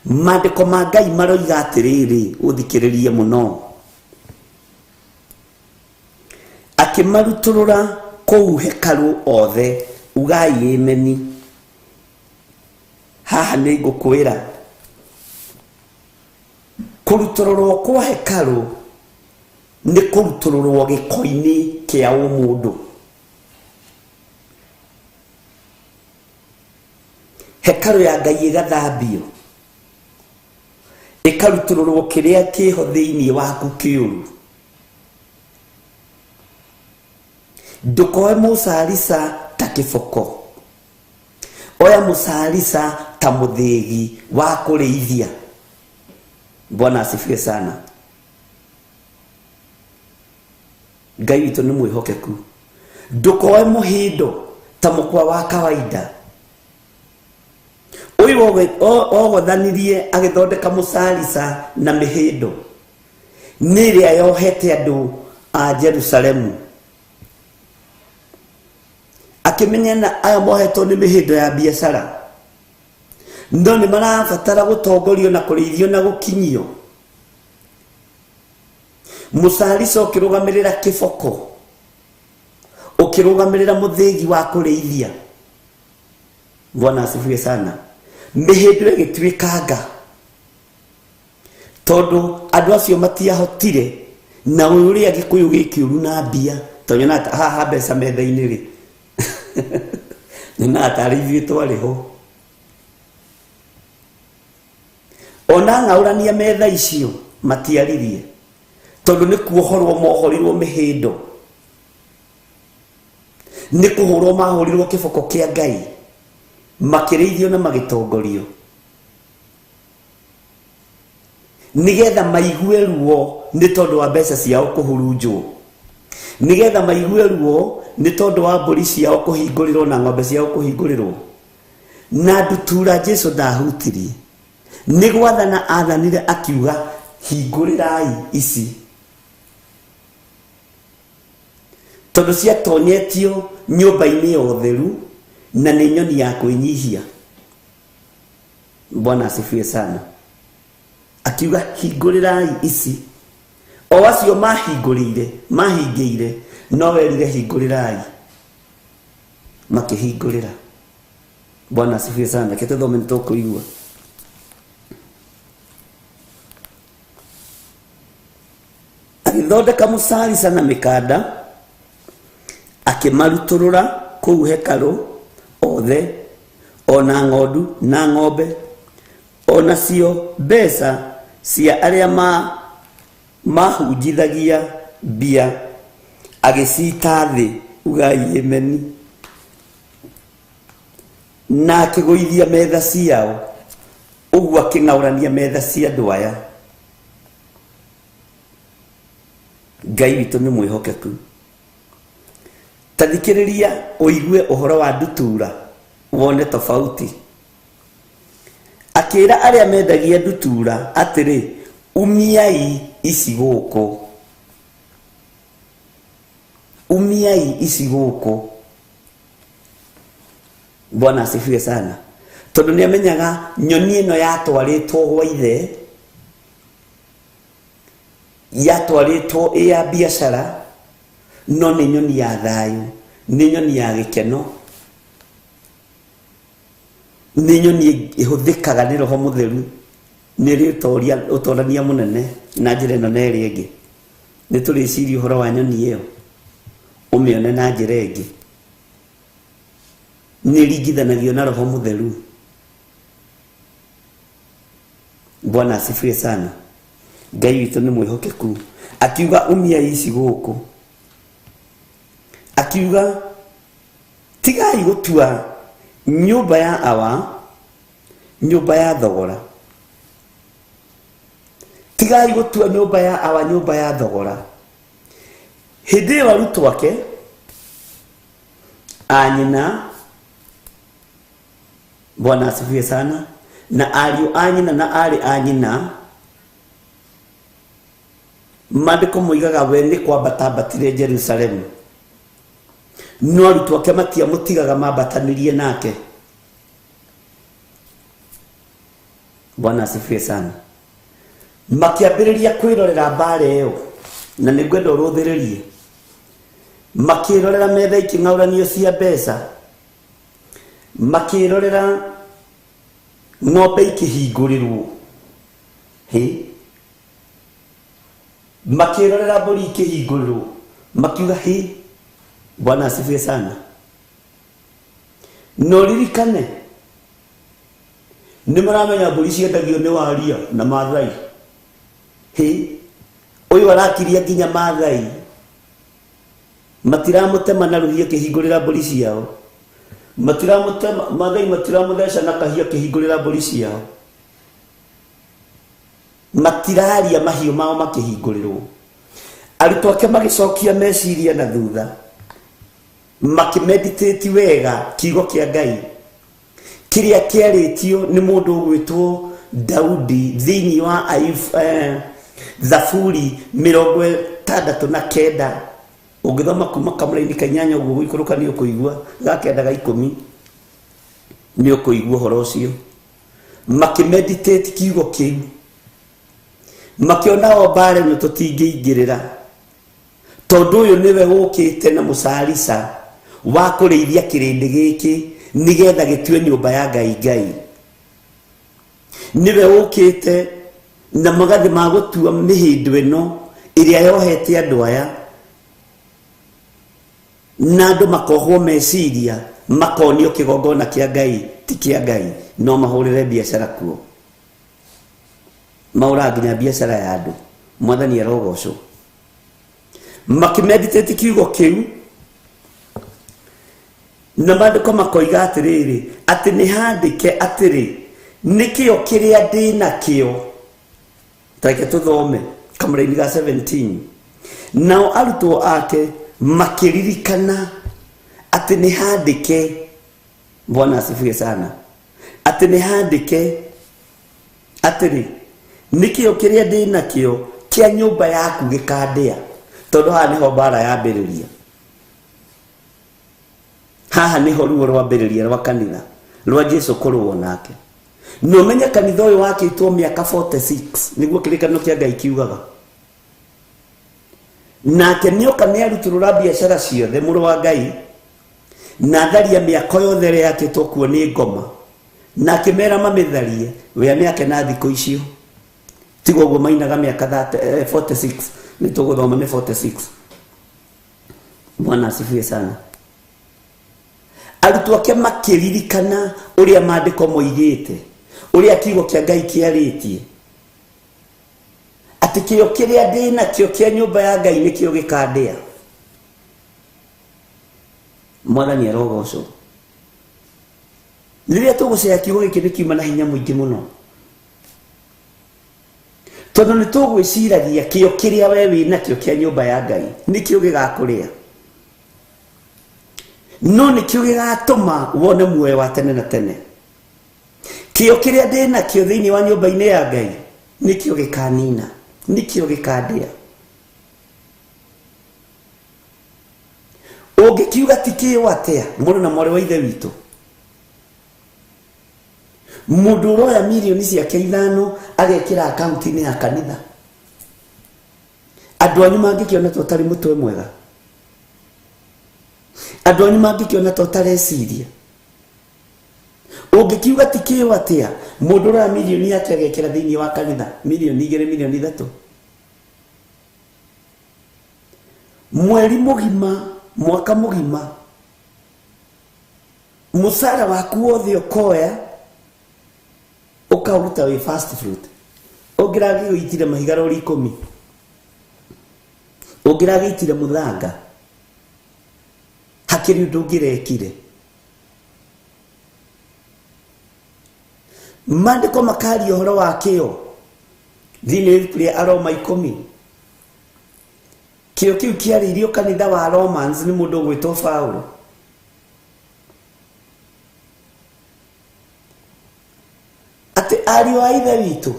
Speaker 3: Maandĩko ma Ngai maroiga atĩrĩrĩ, ũthikĩrĩrie mũno. Akĩmarutũrũra kũu hekarũ othe, ugai ameni. Haha nĩ ngũkwĩra, kũrutũrũrwo kwa hekarũ nĩ kũrutũrũrwo gĩko-inĩ kĩa ũmũndũ. Hekarũ ya Ngai ĩgathambio, ĩkarutũrũrwo kĩrĩa kĩho thĩinĩ waku kĩũru. Ndũkoe mũcarica ta kĩboko, oya mũcarica ta muthigi wa kureithia. Bwana asifiwe sana. Ngai witũ nĩ mwĩhokeku. Ndukoe muhindo ta mukwa wa kawaida. Uyu ogothanirie agithondeka musalisa na mihindo niria yohete andu a Jerusalemu, akimenyana aya mohetwo ni mihindo ya biashara ndo ni marabatara gutongorio na kurithio na gukinyio. Musalisa ukirugamirira kiboko, ukirugamirira muthigi wa kurithia. Bwana asifiwe sana. Mihindo igituikanga tondu andu acio matiahotire na uria Gikuyu gikiuru na mbia tonyona haha mbeca metha-ini ri nina atarithitwo ariho ona ngaurania metha icio matiaririe tondu ni kuohorwo mohorirwo mihindo, ni kuhurwo mahorirwo kiboko kia Ngai, makireithio na magitongorio nigetha maigue ruo ni tondu wa mbeca ciao kuhurunjwo, nigetha maigue ruo ni tondu wa mburi ciao kuhingurirwo na ng'ombe ciao kuhingurirwo. Na ndutura Jesu ndahutirie, ni gwathana athanire akiuga hingurirai ici tondu ciatonyetio nyumba-ini ya utheru na ni nyoni ya kwinyihia. Bwana asifiwe sana. Akiuga hingurirai ici, o acio mahingiire no werire hingurirai, makihingurira. Bwana asifiwe sana. Kete thome nitukuigua. Agithondeka musalisa na mikanda akimaruturura kuu hekalu othe, ona ng'ondu na ng'ombe, ona cio mbeca cia aria mahunjithagia mbia agicita thi. Ugai ameni. Na akigũithia metha ciao, uguo aking'aurania metha cia andu aya. Ngai witũ nĩ mwĩhokeku. Tathikĩrĩria uigue uhoro wa ndutura wone tofauti. Akira aria mendagia ndutura atiri, umiai ici gũkũ, umiai ici gũkũ. Bwana asifiwe sana. Tondu ni amenyaga nyoni ino yatwaritwo gwa ithe, yatwaritwo ya biashara, no ni nyoni ya thayu, ni nyoni ya gikeno, ni nyoni ihuthikaga ni Roho Mutheru, ni ritoria utorania munene na njira ino neri ingi. Ni turiciria uhoro wa nyoni iyo umione na njira ingi, ni ringithanagio na Roho Mutheru. Bwana asifiwe sana. Ngai witũ nĩ mwĩhokeku. Akiuga umiai ici gũkũ, akiuga tigai gutua nyumba ya awa nyumba ya thogora, tigai gutua nyumba ya awa nyumba ya thogora. Hindi ĩyo arutwo ake anyina, Bwana asifiwe sana, na ariũ anyina na ari anyina mandiko moigaga we ni kwambatambatire Jerusalemu, no arutwo ake matiamũtigaga mambatanirie nake. Bwana asifiwe sana. Makiambĩrĩria kwĩrorera mbara ĩyo, na nĩngwenda ũrũthĩrĩrie. Makĩrorera metha iking'auranio cia mbeca, makĩrorera ng'ombe ikĩhingũrĩrwo, makĩrorera mbũri ikĩhingũrĩrwo, makiuga Bwana asifiwe sana. No ririkane nĩ maramenya mbũri ciendagio nĩ Waria na Maathai. Ũyũ arakiria nginya Maathai matiramũtema na rũhiũ kĩhingũrĩra mbũri ciao. mathai matiramutheca na kahia kihingurira mburi ciao, matiraria mahiũ mao makĩhingũrĩrwo. Arutwo ake magicokia meciria na thutha, makimeditate wega kiugo kĩa Ngai kiria kĩarĩtio nĩ mũndũ ũgwĩtwo Daudi thĩinĩ wa Zaburi 69. Ũngĩthoma kuma kamũra-inĩ ka 8 ũguo gũikũrũka nĩ ũkũigua ga 9 ga 10 nĩ ũkũigua ũhoro ũcio. Makimeditate kiugo kĩu, makiona o mbare nĩ tũtingĩingĩrĩra, tondũ ũyũ nĩwe ũkĩte na mũcarica wa kũrĩithia kĩrĩndĩ gĩkĩ nĩgetha gĩtue nyũmba ya Ngai. Nĩwe ũkĩte na magathĩ ma gũtua mĩhĩndo ĩno ĩrĩa yohete andũ aya, na andũ makohwo meciria makonio kĩgongona kĩa Ngai ti kĩa Ngai, no mahũrĩre biacara kuo, maũra nginya biacara ya andũ. Mwathani arogocwo. Makimeditate kiugo kĩu na maandĩko makoiga atĩrĩrĩ, atĩ nĩ handĩke atĩrĩ, nĩkĩo kĩrĩa ndĩ nakĩo. Tareke tũthome kamũra-inĩ ga 17. Nao arutwo ake makiririkana atĩ nĩ handĩke, Bwana asifiwe sana, atĩ nĩ handĩke atĩrĩ, nĩkĩo kĩrĩa ndĩ nakĩo kĩa nyũmba yaku gĩkandĩa. Tondũ haha nĩho mbara yambĩrĩria, haha nĩho ruo rwambĩrĩria rwa kanitha rwa Jesu kũrũo nake. No ũmenye kanitha ũyũ wakĩtwo mĩaka 46 nĩguo kĩrĩkanĩro kĩa Ngai kiugaga. Nake nĩoka nĩarutũrũra biacara ciothe mũrũ wa Ngai, na tharia mĩako yothe ĩrĩa yakĩtwo kuo nĩ ngoma, na akĩmera mamĩtharie. We nĩake na thikũ icio, tiga ũguo mainaga mĩaka 46, nĩ tũgũthoma nĩ 46. Bwana asifiwe sana. Arutwo ake makĩririkana ũrĩa maandĩko moigĩte, ũrĩa kiugo kĩa Ngai kĩarĩtie, atĩ kĩo kĩrĩa ndĩ nakĩo kĩa nyũmba ya Ngai nĩkĩo gĩkandĩa. Mwathani arogocwo. Rĩrĩa tũgũceha kiugo gĩkĩ nĩ kiuma na hinya mũingĩ mũno, tondũ nĩ tũgwĩciragia kĩo kĩrĩa we wĩ nakĩo kĩa nyũmba ya Ngai nĩkĩo gĩgakũrĩa, no nĩkĩo gĩgatũma wone muoyo wa tene na tene. Kĩo kĩrĩa ndĩ nakĩo thĩinĩ wa nyũmba-inĩ ya Ngai nĩkĩo gĩkanina, nĩkĩo gĩkandĩa. Ũngĩkiuga ti kĩo atĩa, mũrũ na mwarĩ wa ithe witũ? Mũndũ ũroya mirioni ciake 5 agekĩra akaunti-inĩ ya kanitha, andũ anyu mangĩkĩona ta ũtarĩ mũtwe mwega, andũ anyu mangĩkĩona ta ũtareciria. Ũngĩkiuga ti kĩo atĩa, mũndũ ũroya mirioni yake agekĩra thĩinĩ wa kanitha, milioni 2, milioni 3, mweri mũgima, mwaka mũgima, mũcara waku wothe ũkoya ũkaruta wĩ fast food. Ũngĩragĩitire mahiga rori 10, ũngĩragĩitire mũthanga, hakĩrĩ ũndũ ũngĩrekire. Maandĩko makaria ũhoro wa kĩo thĩinĩ wa Aroma 10. Kĩo kĩu kĩarĩirio kanitha wa Romans nĩ mũndũ ũgwĩtwo Paulo. Atĩ ariũ a ithe witũ,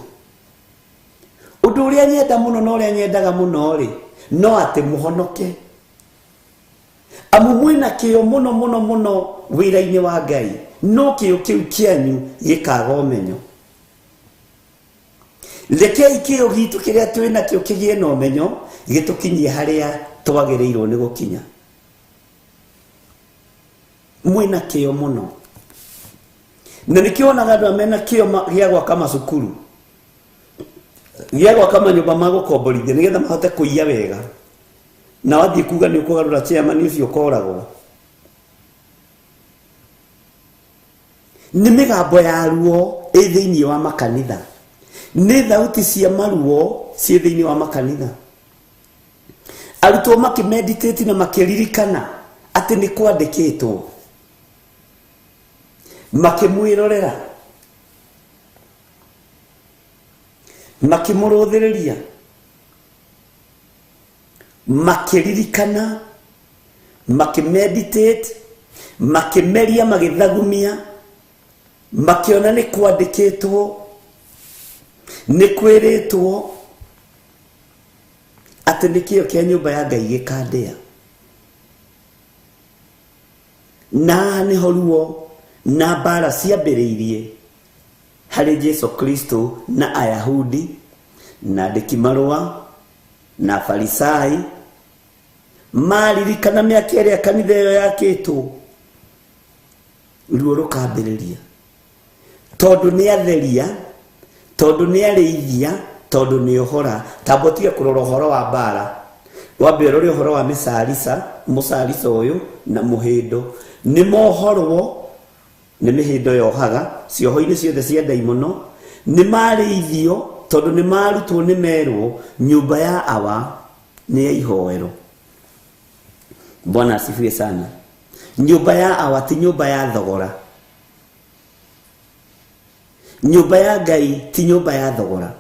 Speaker 3: ũndũ ũrĩa nyenda mũno na ũrĩa nyendaga mũno rĩ, no atĩ mũhonoke. Amu mwĩna kĩo mũno mũno mũno wĩra-inĩ wa Ngai, no kĩo kĩu kĩanyu gĩkaga ũmenyo. Rekei kĩo gitũ kĩrĩa twĩ nakĩo kĩgĩe na ũmenyo, gĩtũkinyie harĩa twagĩrĩirwo nĩ gũkinya. Mwĩna kĩo mũno. Na nĩkĩonaga andũ amena kĩo gĩa gwaka macukuru, gĩa gwaka manyũmba ma gũkomborithia nĩgetha mahote kũiya wega, na wathiĩ kuga nĩ ũkũgarũra chairman ũcio ũkoragwo. Nĩ mĩgambo ya ruo ĩ thĩinĩ wa makanitha, nĩ thauti cia maruo ciĩ thĩinĩ wa makanitha. Arutwo makimeditate na makiririkana atĩ nĩ kwandĩkĩtwo makimwirorera makimuruthireria makiririkana makimeditate makimeria magithagumia makiona ni kwandikitwo ni kwiritwo ati nikio kia nyumba ya Ngai gikandea na ni horuo na bara ciambiriirie hari Jesu Kristo na Ayahudi na ndikimarua na Farisai maririkana miaka iria kanitha iyo yakitwo ruo rukambiriria tondu ni atheria tondu ni arithia tondu ni uhora tabotiga kurora uhoro wa bara wambe rori uhoro wa musarisa uyu na muhindo ni mohorwo ni mihindo yohaga cioho-ini ciothe cia daimono ni marithio tondu ni marutwo ni merwo nyumba ya awa ni ya ihoero. Bwana asifiwe sana. Nyumba ya awa ti nyumba ya thogora. Nyumba ya Ngai ti nyumba ya thogora.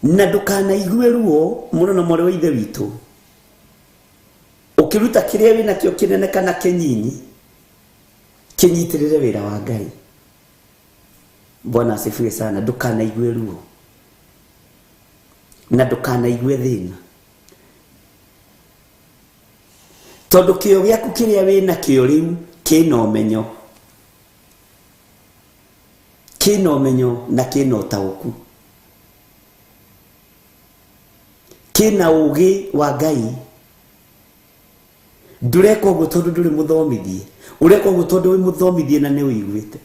Speaker 3: Na ndukanaigwe ruo muno na mwari wa ithe witu ukiruta kiria wina kio kinene kana kinyinyi kinyitirire wira wa Ngai. Bwana asifiwe sana. Ndukanaigwe ruo na ndukanaigwe thina tondu kio giaku kiria wina kio riu kina umenyo na kina utauku kina ugi wa Ngai. Ndureko guo tondu nduri muthomithie ureko guo tondu wi muthomithie na ni uiguite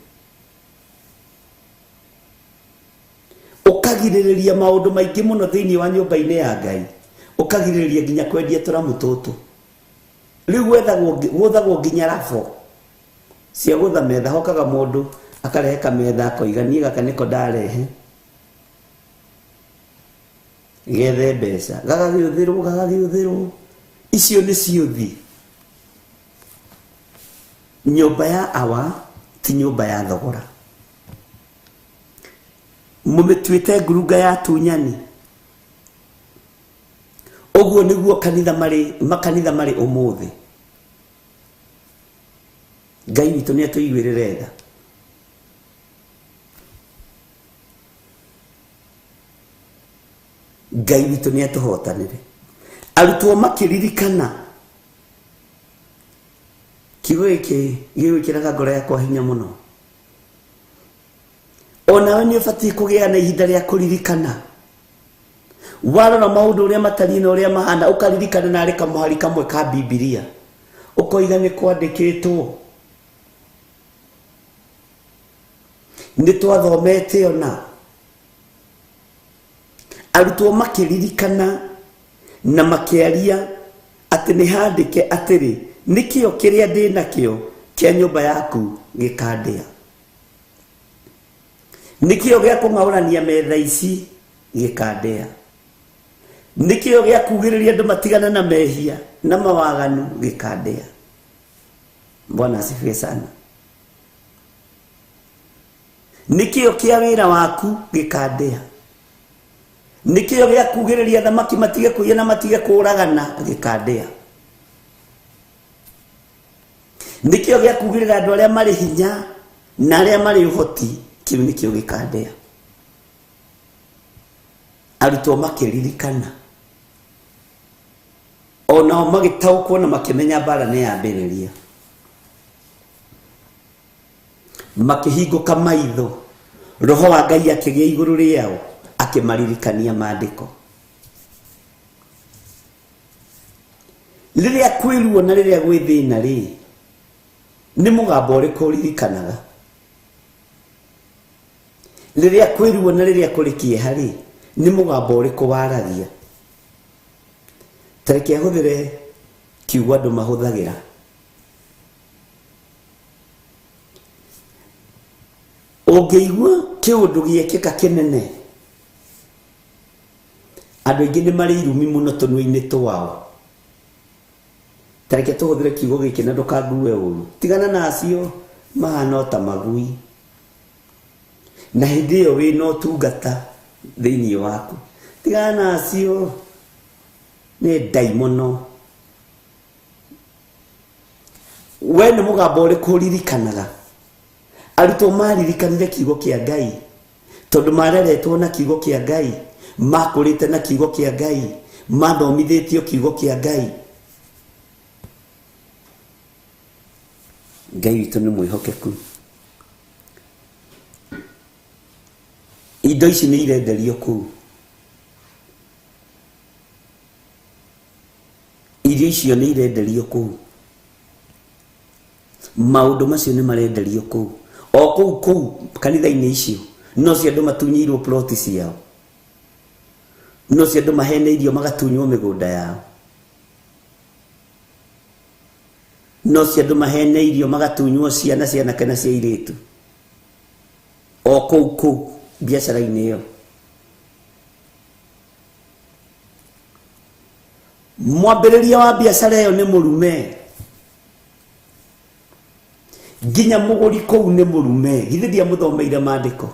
Speaker 3: ukagiririria maundu maingi muno thiini wa nyumba-ini ya Ngai ukagiririria nginya kwendia turamu tutu riu gwethagwo nginya rafo cia gutha metha hokaga mundu akarehe kametha akoigania gaka niko ndarehe gethe mbeca gagagiuthirwo icio ni ciuthi. Nyumba ya awa ti nyumba ya thogora. Mumitwite ngurunga ya tunyani oguo niguo makanitha mari umuthi. Ngai witu ni atuiguirire tha. Ngai witu ni atuhotanire. Arutwo makiririkana kigo iki gigwikiraga ngoro yakwa hinya muno. Onawe ni ubati kugia na ihinda ria kuririkana warora maundu uria matari na uria mahana ukaririkana na reka muhari kamwe ka Biblia ukoiga ni kwandikitwo ni twathomete ona. Arutwo makiririkana na makiaria ati ni handike atiri nikio kiria ndi nakio kia nyumba yaku gikandea nikio gia kungaurania metha ici gikandea nikio gia kugiriria andu matigana na mehia na mawaganu gikandea. Bwana asifiwe sana. Nikio kia wira waku gikandea nikio gia kugiriria thamaki matige kuiya na matige kuragana gikandea nikio gia kugirira andu aria mari hinya na aria mari uhoti kiu nikio gikandea. Arutwo makiririkana ona magitaukwo na makimenya bara ni yambiriria makihinguka maitho roho wa Ngai akigia iguru riao akimaririkania maandiko. Riria kwiruo na riria gwithina ri ni mugambo uriku uririkanaga. Riria kwiruo na riria kurikie hari ni mugambo uriku waragia. Tareke huthire kiugo andu mahuthagira ungeigua kiundu giekika kinene andu aingi ni mari irumi muno tunui-ini twao tareke tuhuthire kiugo giki na ndukangue uru tigana nacio mahana ta magui na hindi yo wi no tungata thiini waku tigana nacio ni daimono we nĩ mũgambo ũrĩkũ ũririkanaga arutwo maririkanire kiugo kĩa Ngai tondũ mareretwo na kiugo kĩa Ngai makũrĩte na kiugo kĩa Ngai mathomithĩtio kiugo kĩa Ngai. Ngai witũ nĩ mwĩhokeku. Indo ici nĩ irenderio kũu, irio icio nĩ irenderio kũu, maũndũ macio nĩ marenderio kũu o kũu kanitha-inĩ icio. No cio andũ matunyirwo ploti ciao, no cio andũ maheneirio magatunywo mĩgũnda yao, no cio andũ maheneirio magatunywo ciana cianake na cia airĩtu o kũu biacara-inĩ ĩyo. Mwambĩrĩria wa biacara ĩyo nĩ mũrume, nginya mũgũri kũu nĩ mũrume. Githĩ ndiamũthomeire maandĩko?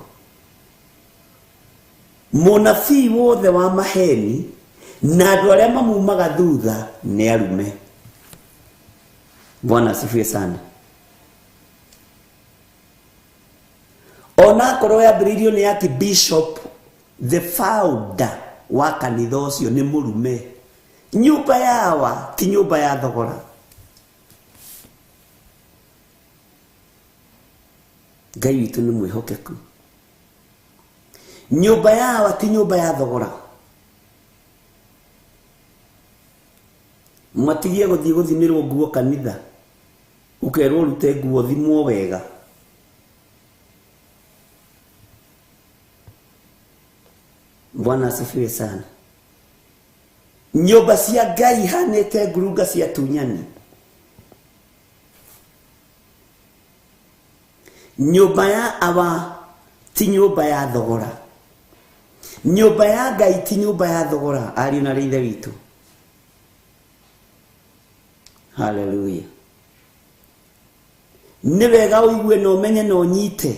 Speaker 3: Mũnabii wothe wa maheni na andũ arĩa mamumaga thutha nĩ arume. Bwana asifiwe sana. Ona korwo yambĩrĩirio nĩ ati bishop, the founder wa kanitha ũcio nĩ mũrume. Nyũmba yawa ti nyũmba ya thogora. Ngai witũ nĩ mwĩhokeku. Nyũmba yawa ti nyũmba ya thogora. Mwatigie gũthiĩ gũthimĩrwo nguo kanitha, ũkerwo rute nguo thimwo wega. Bwana asifiwe sana. Nyũmba cia Ngai hanĩte ngurunga cia tunyani. Nyũmba ya awa ti nyũmba ya thogora. Nyũmba ya Ngai ti nyũmba ya thogora. Ariũ na ithe witũ. Hallelujah. Nĩ wega ũigue na ũmenye na ũnyite.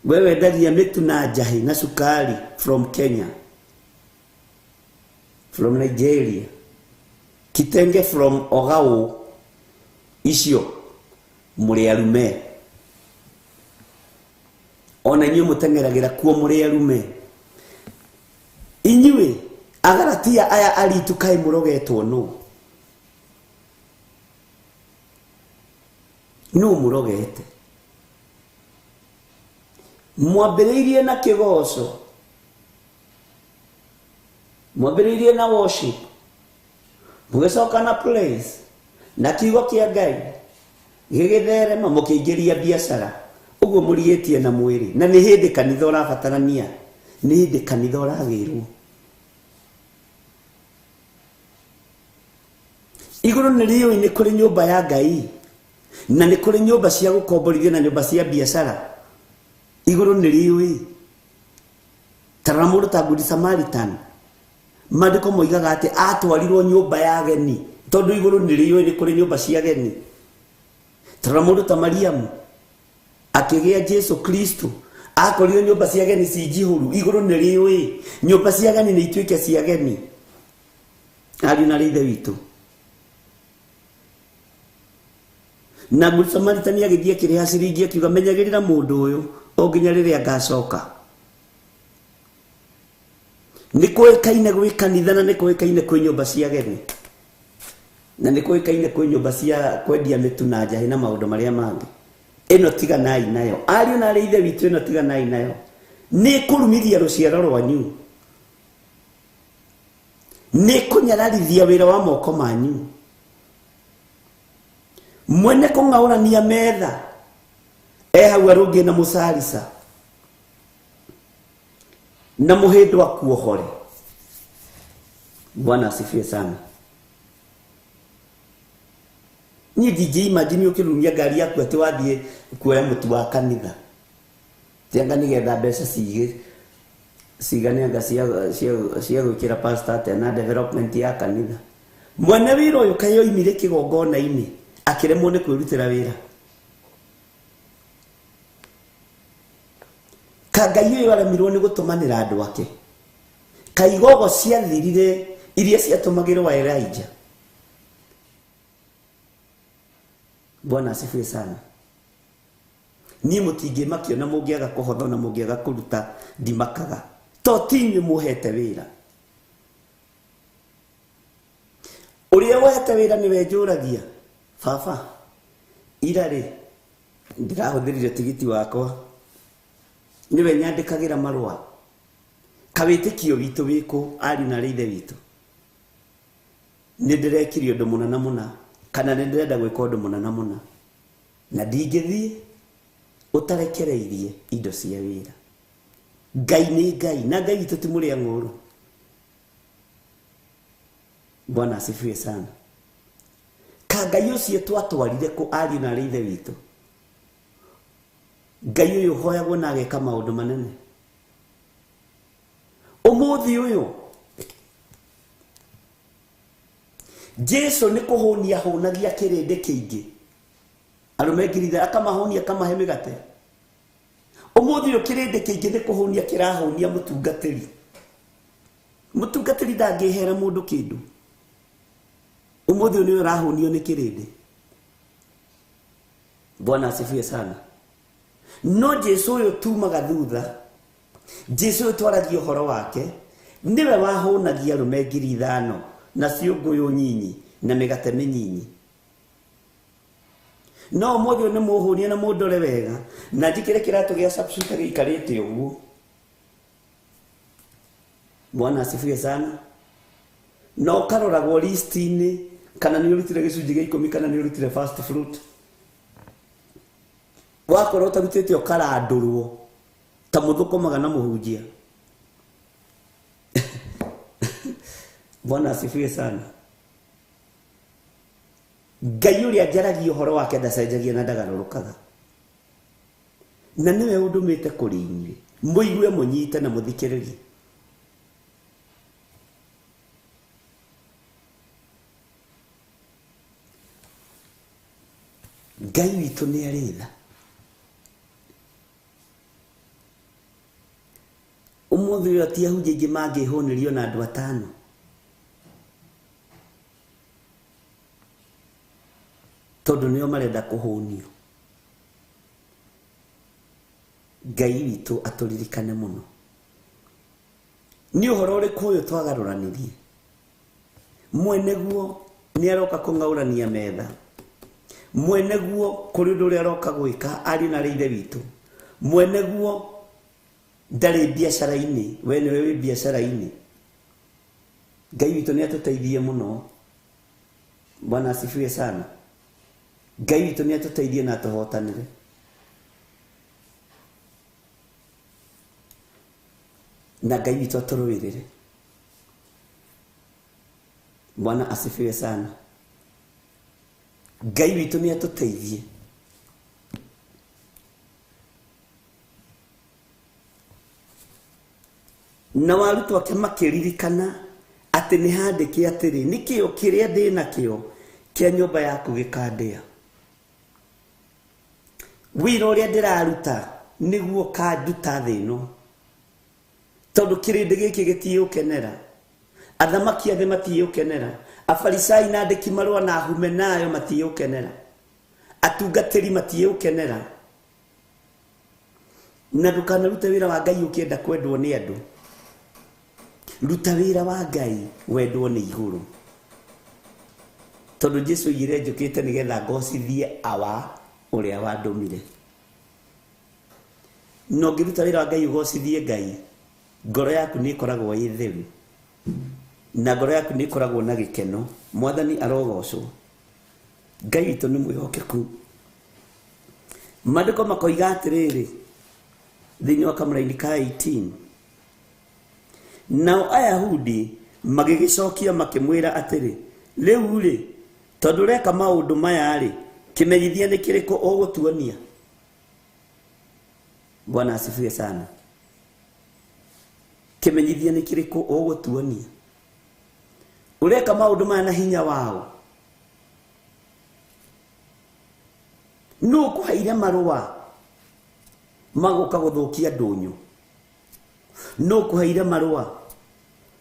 Speaker 3: Wewe ndagia mĩtu na njahi na sukari from Kenya, from Nigeria, kitenge from Ogao, icio mũrĩ arume. Ona inyuĩ mũteng'eragĩra kuo mũrĩ arume. Inyuĩ Agalatia aya aritu kaĩ mũrogetwo nũ? Nũ mũrogete? Mwambĩrĩirie na kĩgoco, mwambĩrĩirie na worship, mũgĩcoka na praise, na kiugo kĩa Ngai gĩgĩtherema, mũkĩingĩria biacara. Ũguo mũrigĩtie na mwĩrĩ. Na nĩ hĩndĩ kanitha ũrabatarania, nĩ hĩndĩ kanitha ũragĩrwo. Igũrũ nĩ rĩũĩ nĩ kũrĩ nyũmba ya Ngai, na nĩ kũrĩ nyũmba cia gũkomborithia na nyũmba cia biacara. Igũrũ nĩ rĩũĩ. Tarora mũndũ ta Good Samaritan, maandĩko moigaga atĩ atwarirwo nyũmba ya ageni, tondũ igũrũ nĩ rĩũĩ nĩ kũrĩ nyũmba cia ageni. Tarora mũndũ ta Mariamu, akĩgĩa Jesu Kristo, akorirwo nyũmba cia ageni ci njihũru. Igũrũ nĩ rĩũĩ nyũmba cia ageni nĩ ituĩke cia ageni. Ariũ na ithe witũ. Na Good Samaritan agĩthiĩ akĩrĩha ciringi akiuga, menyagĩrĩra mũndũ ũyũ o nginya rĩrĩa ngacoka. Nĩ kũĩkaine gwĩ kanitha na nĩ kũĩkaine kwĩ nyũmba cia ageni, na nĩ kũĩkaine kwĩ nyũmba cia kwendia mĩtu na njahi na maũndũ marĩa mangĩ. Ĩno tiganai nayo. Ariũ na ithe witũ, ĩno tiganai nayo. Nĩ kũrumithia rũciaro rwanyu, nĩ kũnyararithia wĩra wa moko manyu. Mwene kũng'aũrania metha hau arũngiĩ na mũcarica na mũhĩndwa kuohore. Bwana asifiwe sana. Niĩ ndingĩimagine ũkĩrumia ngari yaku atĩ wathiĩ kuoya mũtu wa kanitha, tianga nĩgetha mbeca sigania cia gwikira pastor tena development ya kanitha mwana wira uyu kayo imire kigongona ini akiremwo ni kwirutira wira Kagai uyu aramirwo ni gutumanira andu ake kaigogo ciathirire iria ciatumagirwo Elijah. Bwana asifiwe sana. Ni mutingi makio na mungiaga kuhotho na mungiaga kuruta ndimakaga to tinyi muhete wira uria wete wira ni wenjuragia baba irari ndirahũthĩrire tigiti wakwa niwe nyandĩkagĩra marũa kawĩtĩkio witũ wĩkũ ari na ithe witũ nĩ ndĩrekirie ũndũ mũna na mũna kana nĩ ndĩrenda gwĩka ũndũ mũna na mũna na ndingĩthiĩ utarekereirie indo cia wira Ngai ni Ngai na Ngai witũ ti mũrĩa ng'ũrũ. Bwana asifiwe sana. Ngai ũcio twatwarire ku ari na ithe witũ Ngai ũyũ hoyagwo na ageka maũndũ manene. Ũmũthĩ ũyũ Jesu nĩ kũhũnia hũnagia kĩrĩndĩ kĩingĩ arũme ngiri akamahonia akamahe mĩgate. Ũmũthĩ ũyũ kĩrĩndĩ kĩingĩ nĩ kũhũnia kĩrahonia mũtungatĩri ndangĩhera mũndũ kĩndũ. Ũmũthĩ ũyũ nĩ ũrahũnio nĩ kĩrĩndĩ. Bwana asifiwe sana. No Jesu ũyũ tumaga thutha Jesu ũyũ twaragia ũhoro wake niwe wahũnagia arũme 5,000 na ciũngũyũ nyinyi na mĩgate mĩnyinyi. No mũthĩ nĩ mũhũnia na mũndore wega na njikire kiratũ gĩa substitute gĩikarĩte ũguo. Bwana asifiwe sana. No karoragwo list-inĩ kana nĩ ũrutire gĩcunjĩ gĩa 10 kana nĩ ũrutire first fruit. Wakorwo ũtarutĩte ũkarandũrwo ta mũthũkũmaga na mũhunjia. Bwana asifiwe sana. Ngai ũrĩa njaragia ũhoro wake ndacenjagia na ndagarũrũkaga. Na niwe ũndũmĩte kũrĩ inyuĩ mũigue mũnyite na mũthikĩrĩrie. Ngai witũ nĩ arĩ tha. Ũmũthĩ ũyũ ti ahunjia aingĩ mangĩhũnĩrio na andũ 5. Tondũ nĩo marenda kũhũnio. Ngai witũ atũririkane mũno. Nĩ ũhoro ũrĩkũ ũyũ twagarũranirie? Mweneguo nĩ aroka kũng'aũrania metha. Mweneguo kũrĩ ũndũ ũrĩa aroka gwĩka ari na ithe witũ. Mweneguo ndarĩ biacara-inĩ, we nĩwe wĩ biacara-inĩ. Ngai witũ nĩ atũteithie mũno. Bwana asifiwe sana. Ngai witũ nĩ atũteithie na tũhotanĩre. Na Ngai witũ atũrũĩrĩre. Bwana asifiwe sana. Ngai witũ nĩ atũteithie. Na warutwo ake makĩririkana atĩ nĩ handĩke atĩrĩ nĩkĩo kĩrĩa ndĩ nakĩo kĩa nyũmba yaku gĩkandĩa. Wĩra ũrĩa ndĩraruta nĩguo kanduta thĩ ĩno. Tondũ kĩrĩndĩ gĩkĩ gĩtiũkenera. Athamaki a thĩ matiũkenera. Afarisai na andĩki marũa na Humenayo matiũkenera. Atungatĩri matiũkenera. Na ndũkanarute wĩra wa Ngai ũkĩenda kwendwo nĩ andũ. Ruta wĩra wa Ngai wendwo nĩ igũrũ. Tondũ Jesu oigire njũkĩte nĩgetha ngocithie awa ũrĩa wandũmire. No ngĩruta wĩra wa Ngai ũgocithie Ngai, ngoro yaku nĩ ĩkoragwo ĩ theru. Na ngoro yaku nĩ ĩkoragwo na gĩkeno. Mwathani arogocwo. Ngai witũ nĩ mwĩhokeku. Maandĩko makoiga atĩrĩrĩ thĩinĩ wa Kamũra-inĩ ka 18. Nao Ayahudi magĩgĩcokia makĩmwĩra atĩrĩ rĩu rĩ tondũ reka maũndũ maya rĩ kĩmenyithia nĩ kĩrĩkũ ũgũtuonia? Bwana asifiwe sana. kimenyithia ni kiriku ugutuonia ureka maundu mana hinya wao no kuhaire marua magoka guthukia ndunyu no kuhaire marua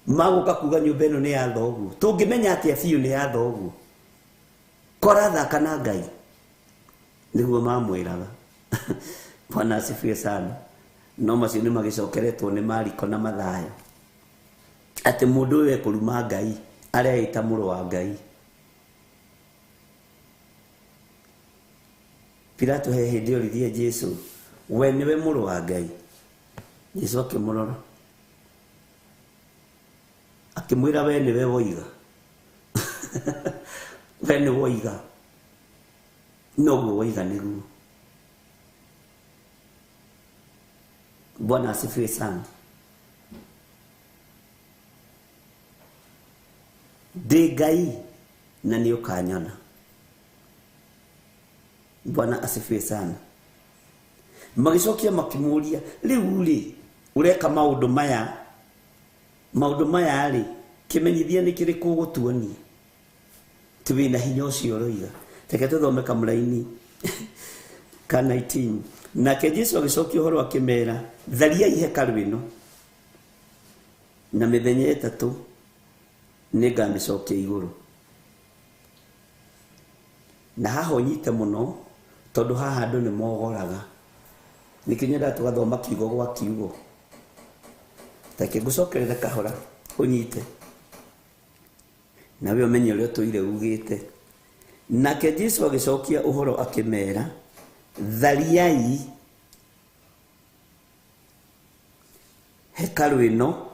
Speaker 3: magoka kuga nyumba ino ni ya thogu tungimenya atia biu ni ya thogu kora thaka na Ngai niguo mamwiraga. Bwana asifiwe sana. No macio ni magicokeretwo ni Mariko na Mathayo ati mundu we kuruma Ngai aria ita muru wa Ngai. Pilato he hindi orithie Jesu, we niwe muru wa Ngai? Jesu akimurora akimwira we niwe woiga. We ni woiga noguo woiga niguo. Bwana asifiwe sana. Ndi Ngai na ni ukanyona. Bwana asifiwe sana. Magicokia makimuria riu ri ureka maundu maya ri kimenyithia ni kiriku gutuonia tubina hinya ucio roiga. Teke tuthome kamuraini ka 19. Nake Jesu agicokia uhoro akimera tharia ihekalu ino na mithenya 3 ningamicokia iguru. Na haha unyite muno tondu haha andu ni mogoraga nikinyenda tugathoma kiugo gwa kiugo. Take gucokerera kahora unyite nawe umenye uria tuire ugite. Nake Jesu agicokia uhoro akimera thariai hekalu ino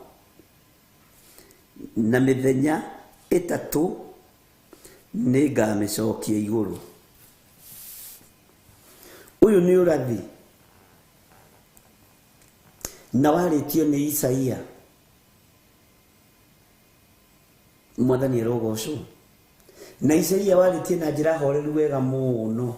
Speaker 3: na mithenya 3 ningamicokia iguru. Uyu ni urathi na waritio ni Isaia. Mwathani rogocwo na Isaia waritie na njira horeru wega muno.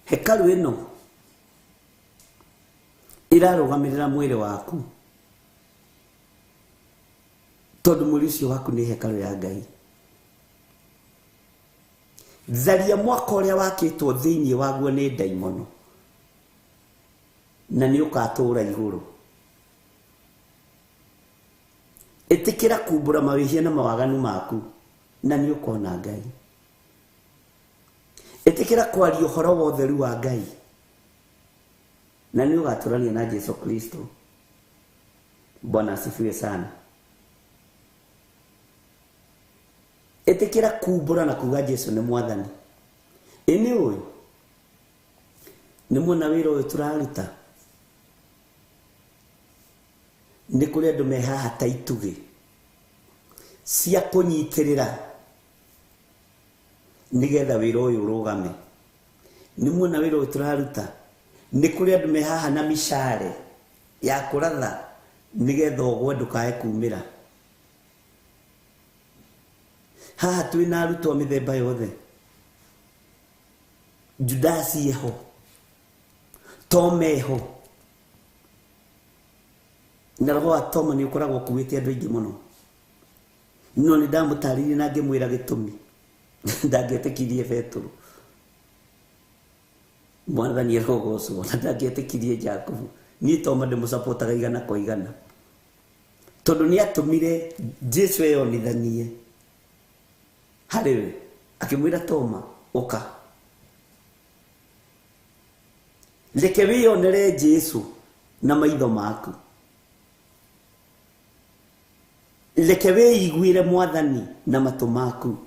Speaker 3: Hekalu ino irarugamirira mwiri waku tondu mwiri ucio waku ni hekalu ya Ngai. Tharia mwaka uria wakitwo thiini waguo ni daimono na ni ukatura iguru. Itikira kumbura mawihia na mawaganu maku na ni ukona Ngai. Itikira kwaria uhoro wa utheru wa Ngai na ni ugaturania na Jesu Kristo. Bwana asifiwe sana. Itikira kumbura na kuga Jesu ni mwathani. Ini uyu ni mwana wira uyu turaruta ni kuri andu mehaha ta itugi cia kunyitirira nigetha wira uyu urugame. Ni mwana wira uyu turaruta ni kuri andu mehaha na mishare ya kuratha nigetha ogwe ndukae kumira. Haha twina arutwo mithemba yothe. Judasi yeho, Tome yeho. Na roho wa Toma ni ukoragwo kuwite andu aingi muno. No ni ndamutaririe na ngimwira gitumi ndangetikirie Petro. Mwathani rogocwo na ndangetikirie Jacob. Ni Toma ndimusapotaga igana kwa igana tondu ni atumire Jesu eyonithanie hariwe akimwira Toma uka leke wiyonere Jesu na maitho maku. Leke wiyiguire Mwathani na matu maku.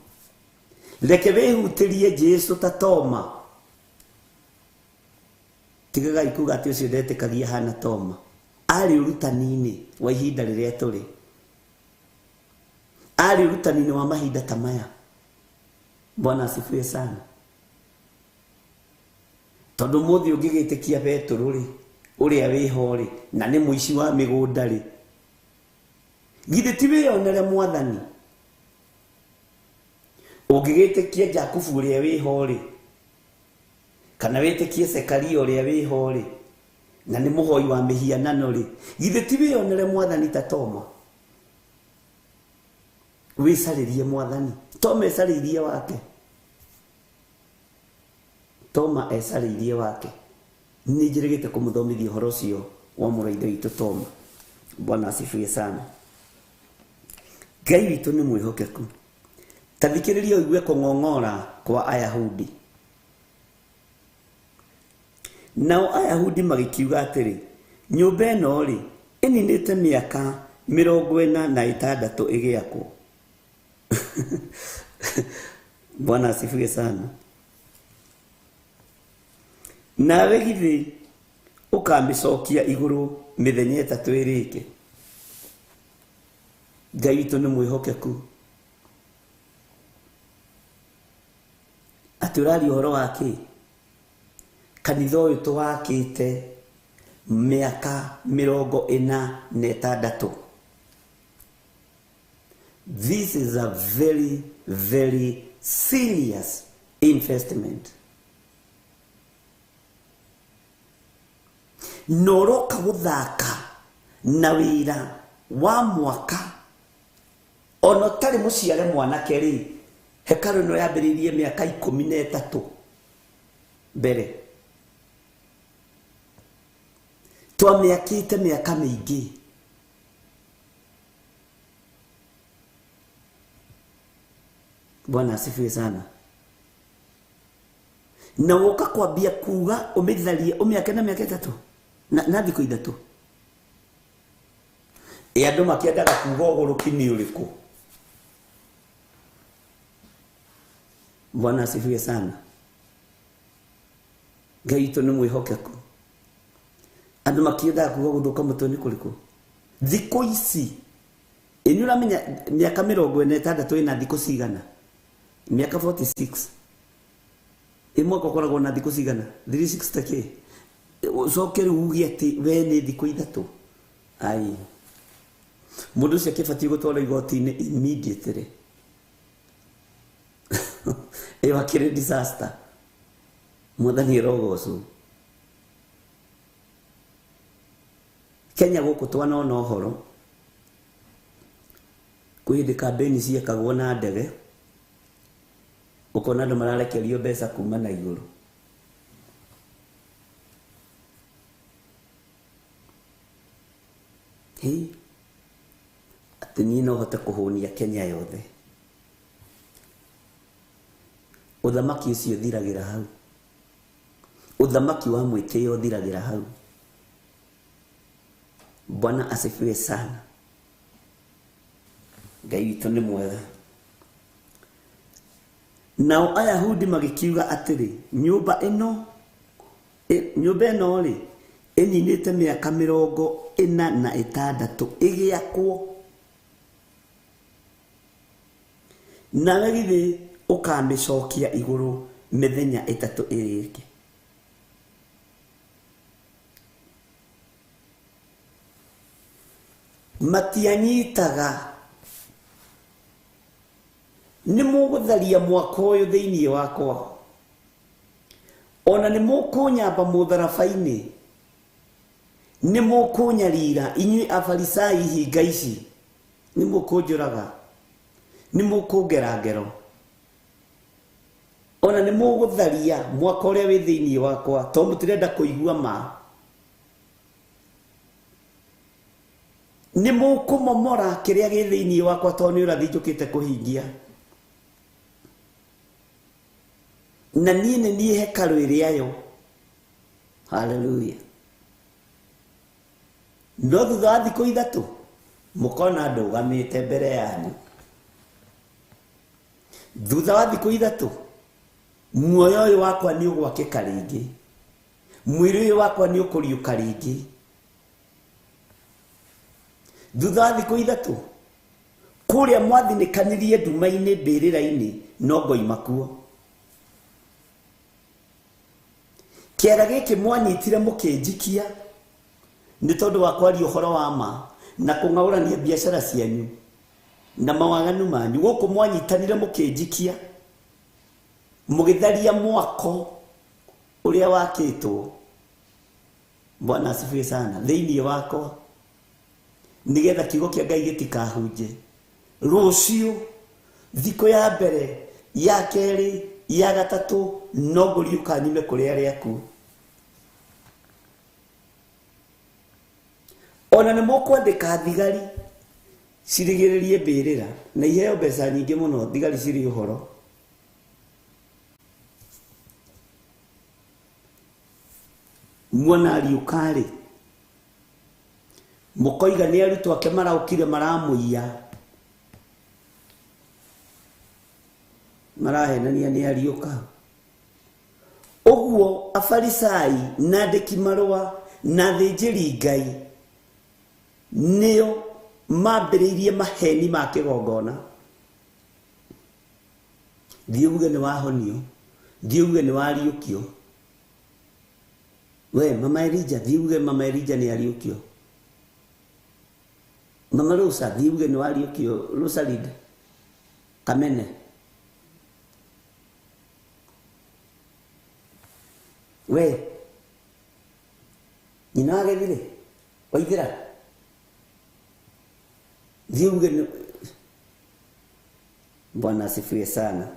Speaker 3: Leke wihutirie Jesu ta Toma. Tigaga ikuga ati ucio ndetikagia hana Toma. Ari urutanini wa ihinda riria turi. Ari urutanini wa mahinda ta maya. Bwana asifiwe sana. Tondu muthi ungigitikia Petro ri uria wiho ri na ni muici wa migunda ri githe ti wiyonere Mwathani. Ungigitikia Jakubu uria wiho ri kana witikie Zekaria uria wiho ri na ni muhoi wa mihianano ri githe ti wionere mwathani ta Toma wisaririe mwathani Toma esaririe wake Toma esaririe wake ni njirigite kumuthomithia horo cio wa muraitho witu Toma. Bwana asifiwe sana. Ngai witu ni mwihokeku. Tathikiriria uigue kung'ong'ora kwa Ayahudi. Nao Ayahudi magikiuga atiri nyumba ino ri ininite miaka 46 igiakwo. Bwana asifiwe sana. Nawe githi ukambicokia iguru mithenya 3 irike. Ngai witu ni mwihokeku. Aturari horo wake kanitha uyu tuwakite miaka 46. This is a very, very serious investment. Noroka guthaka na wira wa mwaka ono tari muciare mwanake ri hekalu no yambiririe miaka 13 mbere twamiakite miaka mingi. Bwana asifiwe sana. Na woka kwambia kuga umitharie umiake na miaka 3 na thiko 3 andu makiendaga kuga ugurukini uriku. Bwana asifiwe sana. Ngai witu ni mwihokeku. Andu makiendaga kuga guthuka mutoni kuriku thiko ici inu ramenya miaka 46 ina thiko cigana miaka 46 imwe kokoragwo na thiko cigana 360k ucokere ugie ati we ni thiko 3 ai mundu cia kibati gutwara igoti-ini immediately. Ewa kire disaster mwathani rogocu. Kenya guku twana ona horo kwindi kampeni ciekagwo na ndege ukona andu mararekerio mbeca kuma na iguru. Ati ni no hote kuhunia Kenya yothe. Uthamaki ucio thiragira hau. Uthamaki wa mwitio thiragira hau. Bwana asifiwe sana. Ngai witu ni mwega. Nao Ayahudi magikiuga atiri nyumba ino ri ininite miaka 46 igiakwo. Nawe githi ukambicokia iguru mithenya 3 irike. Matianyitaga ni mugutharia mwaka uyu thiini wakwa ona ni mukunyamba mutharabaini ni mukunyarira inyui afarisai hinga ici ni mukunjuraga ni mukungera ngero ona ni mugutharia mwaka uria wi thiini wakwa to mutirenda kuigua ma ni mukumomora kiria gi thiini wakwa to ni urathijukite kuhingia. Na ni hekalu iriayo. Hallelujah. No thutha wa thikũ 3 mukona ndugamite mbere yanyu. Thutha wa thikũ 3 muoyo uyu wakwa ni ugwakika ringi. Mwiri uyu wakwa ni ukuriuka ringi. Thutha wa thikũ 3 kuria mwathinikaniriye nduma-ini mbirira-ini no ngoima kuo. Kiara giki mwanyitire mukinjikia ni tondu wa kwaria uhoro wa ma na kung'aurania biashara cianyu na mawaganu manyu. Guku mwanyitanire mukinjikia mugitharia mwako uria wakitwo Bwana asifiwe sana thiini wako nigetha kiugo kia Ngai gitikahunje rucio thiko ya mbere ya keri ya gatatu no nguri ukanyime kuri aria aku ona nä mũkwandĩka thigari cirigĩrĩrie mbĩrĩra na iheo mbeca nyingĩ mũno thigari cirĩ ũhoro muona ariũkarĩ mũkoiga nĩ arutwo ake maraũkire maramũiya marahenania nĩ ariũka ũguo afarisai na andĩki marũa na thĩnjĩri Ngai nĩo mambĩrĩirie maheni ma kĩgongona thiuge nĩ wahonio thiuge nĩ wariũkio we mama Elija thiuge mama Elija nĩ ariũkio mama Rosa thiuge nĩ wariũkio Rosalinda Kamene we nyina agethire waithira thiuge Bwana asifiwe sana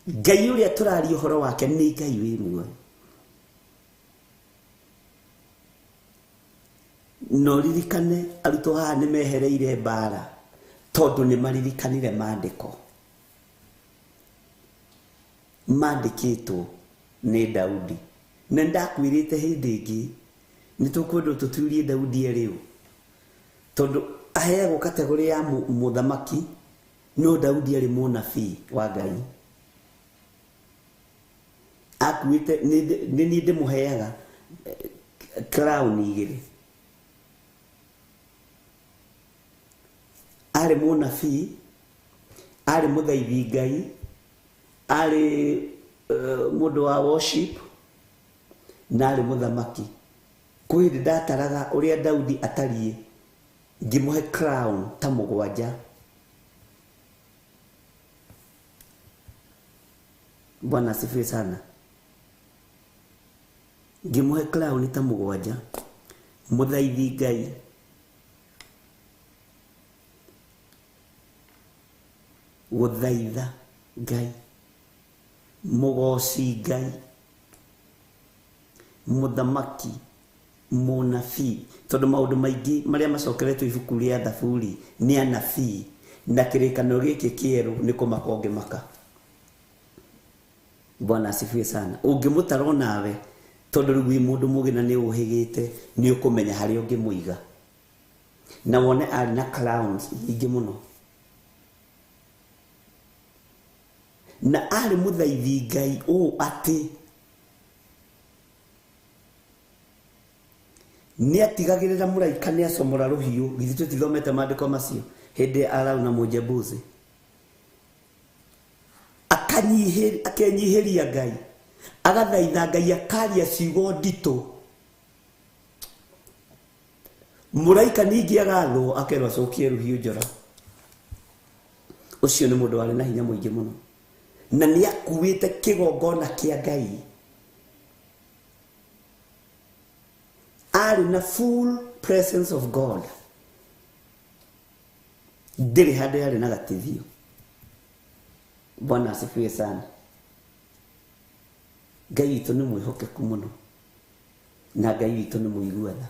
Speaker 3: Ngai uria tũraria ũhoro wake nĩ Ngai wĩ muoyo no ririkane arutwo haha nĩ mehereire mbara tondũ nĩ maririkanire maandĩko mandĩkĩtwo nĩ Daudi na ndakwĩrĩte hĩndĩ ĩngĩ nĩ tũkwenda tũturie Daudi rĩu tondũ aheagwo kategori ya mũthamaki no Daudi arĩ mũnabii wa Ngai akuĩte nĩ niĩ ndĩmũheaga crown igĩrĩ arĩ mũnabii arĩ mũthaithi Ngai arĩ mũndũ wa worship na arĩ mũthamaki kwĩ ndataraga ũrĩa Daudi atariĩ ngĩmũhe crown ta mũgwanja Bwana asifiwe sana ngĩmũhe crown ta mũgwanja mũthaithi Ngai gũthaitha Ngai mũgoci Ngai mũthamaki mũnabii tondũ maũndũ maingĩ marĩa macokeretwo ibuku rĩa Thaburi nĩ anabii na kĩrĩkanĩro gĩkĩ kĩerũ nĩ kũmaka ũngĩmaka Bwana asifiwe sana ũngĩmũtara nawe tondũ rĩu wĩ mũndũ mũgĩ nĩ ũhĩgĩte nĩ ũkũmenya harĩa ũngĩmũiga na wone arĩ na crowns nyingĩ mũno na arĩ mũthaithi Ngai ũũ atĩ nĩ atigagĩrĩra mũraika nĩ acomora rũhiũ githĩ tũtithomete maandĩko macio hĩndĩ Arauna na Mũjebusi akenyihĩria Ngai agathaitha Ngai akaria ciugo nditũ mũraika ningĩ agathwo akerwo acokie rũhiũ njora ũcio nĩ mũndũ warĩ na hinya mũingĩ mũno na nĩ akuĩte kĩgongona kĩa Ngai arĩ na full presence of God ndĩrĩ handũ yarĩ na gatithio Bwana asifiwe sana Ngai witũ nĩ mwĩhokeku mũno na Ngai witũ nĩ mũiguana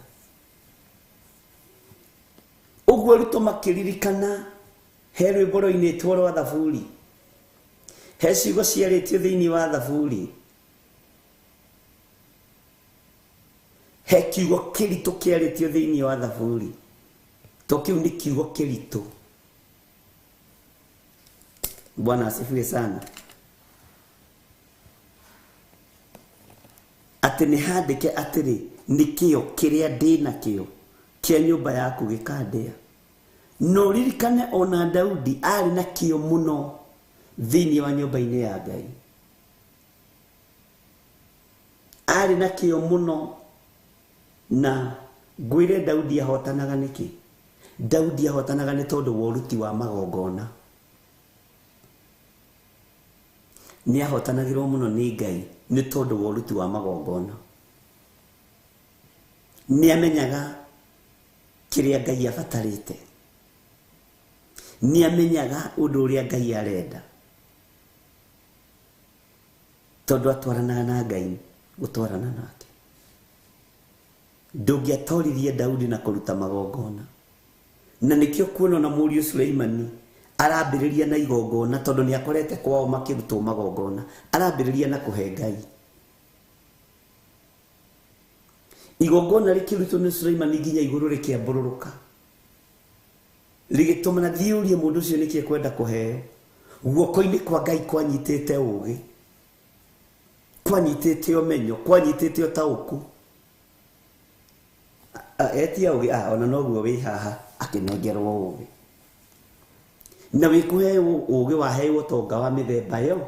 Speaker 3: ũguo arutwo makĩririkana he rwĩmbo rũinĩtwo rwa Thaburi he ciugo ciarĩtio thĩinĩ wa Thaburi he kiugo kĩritũ kĩarĩtio thĩinĩ wa Thaburi to kĩu nĩ kiugo kĩritũ Bwana asifiwe sana atĩ nĩ handĩke atĩrĩ nĩkĩo kĩrĩa ndĩ nakĩo kĩa nyũmba yaku gĩkandĩa no ririkane ona Daudi arĩ na kĩo mũno thĩinĩ wa nyũmba-inĩ ya Ngai arĩ na kĩo mũno na ngwĩre Daudi ahotanaga nĩkĩ Daudi ahotanaga nĩ tondũ wa ũruti wa magongona ni ahotanagirwo muno ni Ngai ni tondu wa uruti wa magongona. Ni amenyaga kiria Ngai abatarite, ni amenyaga undu uria Ngai arenda, tondu atwaranaga na Ngai gutwarana nake. Ndungiatoririe Daudi na kuruta magongona, na nikio kuona na Mũriũ Suleimani arambiriria na igongona tondu ni akorete kwao makirutwo magongona, arambiriria na kuhe Ngai. Igongona rikirutwo ni Suleimani nginya iguru rikiambururuka, rigituma na thiurie mundu ucio nikie kwenda kuheo. Guoko-ini kwa Ngai kwanyitite ugi, kwanyitite umenyo, kwanyitite utauku. Etia ugi ona noguo wi haha akinengerwo ugi, na wikuheo ugi waheo tonga wa mithemba yo.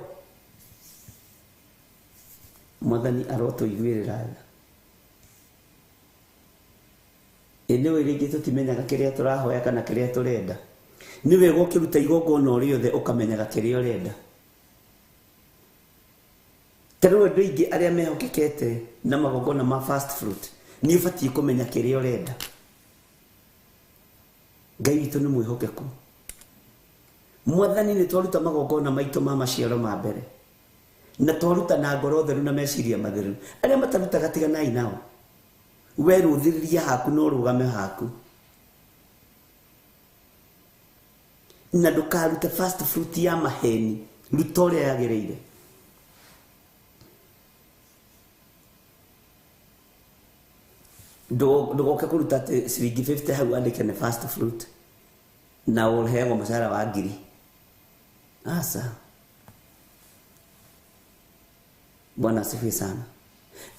Speaker 3: Mwathani arotuiguirira tha. Niwe ringi tutimenyaga kiria turahoya kana kiria turenda. Niwe gokiruta igongona riothe ukamenyaga kiria urenda. Tero andu ingi aria mehokekete na magongona ma fast fruit ni ubatie kumenya kiria urenda. Ngai witu ni mwihokeku. Mwathani ni twaruta magongona maitu ma maciaro ma mbere, na twaruta na ngoro theru na meciria matheru. Aria matarutaga tiganai nao. We ruthiriria haku no rugame haku, na ndukarute fast fruit ya maheni, ruta uria yagiriire. Ndugoke kuruta ciringi 50 hau andike ni fast fruit na uheagwo mucara wa ngiri. Asa, Bwana asifiwe sana.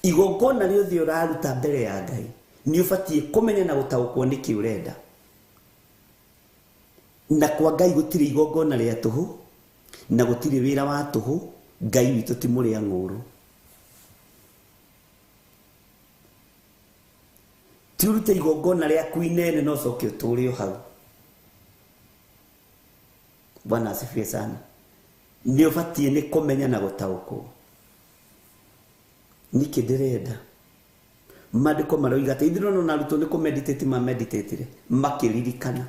Speaker 3: Igongona riothe uraruta mbere ya Ngai ni ubatie kumenya na gutaukwo niki urenda. Na kwa Ngai gutiri igongona ria tuhu na gutiri wira wa tuhu. Ngai witu ti muria nguru. Turute igongona ria kuinene no coke uturio hau. Bwana asifiwe sana. Ni ubatie ni kumenya na gutaukwo niki ndirenda. Maandiko maroiga ati ithiro no naruto ni kumeditate ma meditate makiririkana.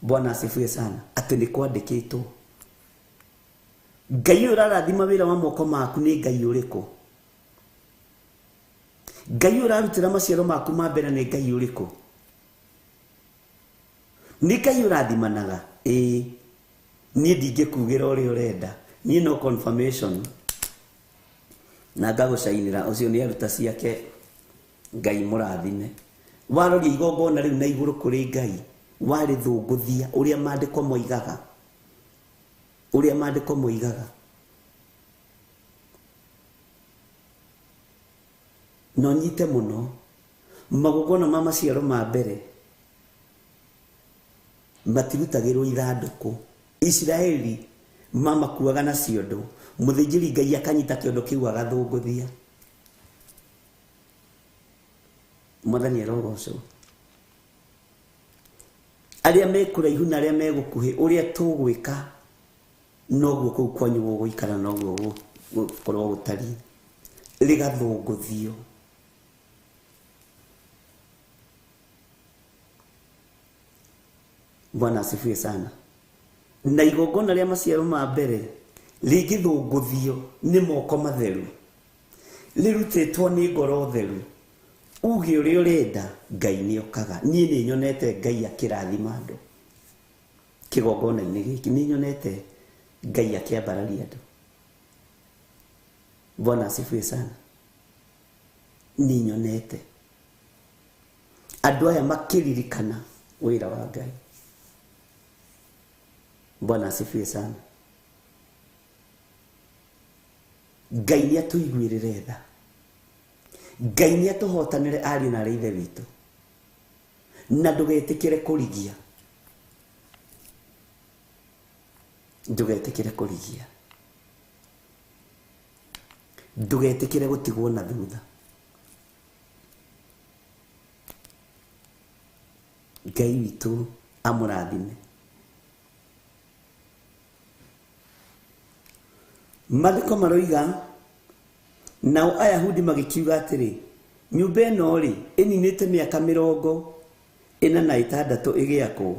Speaker 3: Bwana asifiwe sana. Ati ni kwandikitwo. Ngai urarathima wira wa moko maku ni Ngai uriku? Ngai urarutira maciaro maku ma mbere ni Ngai uriku? Ni Ngai urathimanaga? Ni ndingikugira uria urenda, ni no confirmation. Na ngagucainira ucio ni aruta ciake. Ngai murathime. Waroria igongona riu na iguru kuri Ngai, wari thunguthia uria maandiko moigaga, uria maandiko moigaga. No nyite muno magongona ma maciaro ma mbere matirutagirwo ithanduku. Israeli mama kuaga na ciondo, muthijiri Ngai akanyita kiondo kiu agathunguthia. Mwathani arogocwo. Aria mekuraihu na aria megukuhi uria tugwika noguo kuu kwanyu guguikara noguo gukorwo gutari rigathunguthio. Bwana asifiwe sana. Na igongona ria maciaro ma mbere rigithunguthio ni moko matheru, lirutitwo ni ngoro theru, uge uria urenda, Ngai ni okaga. Nie ni nyonete Ngai akirathima andu kigongona-ini giki, ni nyonete Ngai akiambararia andu. Bwana asifiwe sana. Ni nyonete andu aya makiririkana wira wa Ngai. Bwana asifiwe sana. Ngai ni atuiguirire tha. Ngai ni atuhotanire ari na ithe witu. Na ndugetikire kurigia. Ndugetikire kurigia. Ndugetikire gutigwo na thutha. Ngai witu amurathime. Mathiko maroiga nao Ayahudi magikiuga atiri nyumba ĩno ri ĩninĩte mĩaka 46 ĩgĩakwo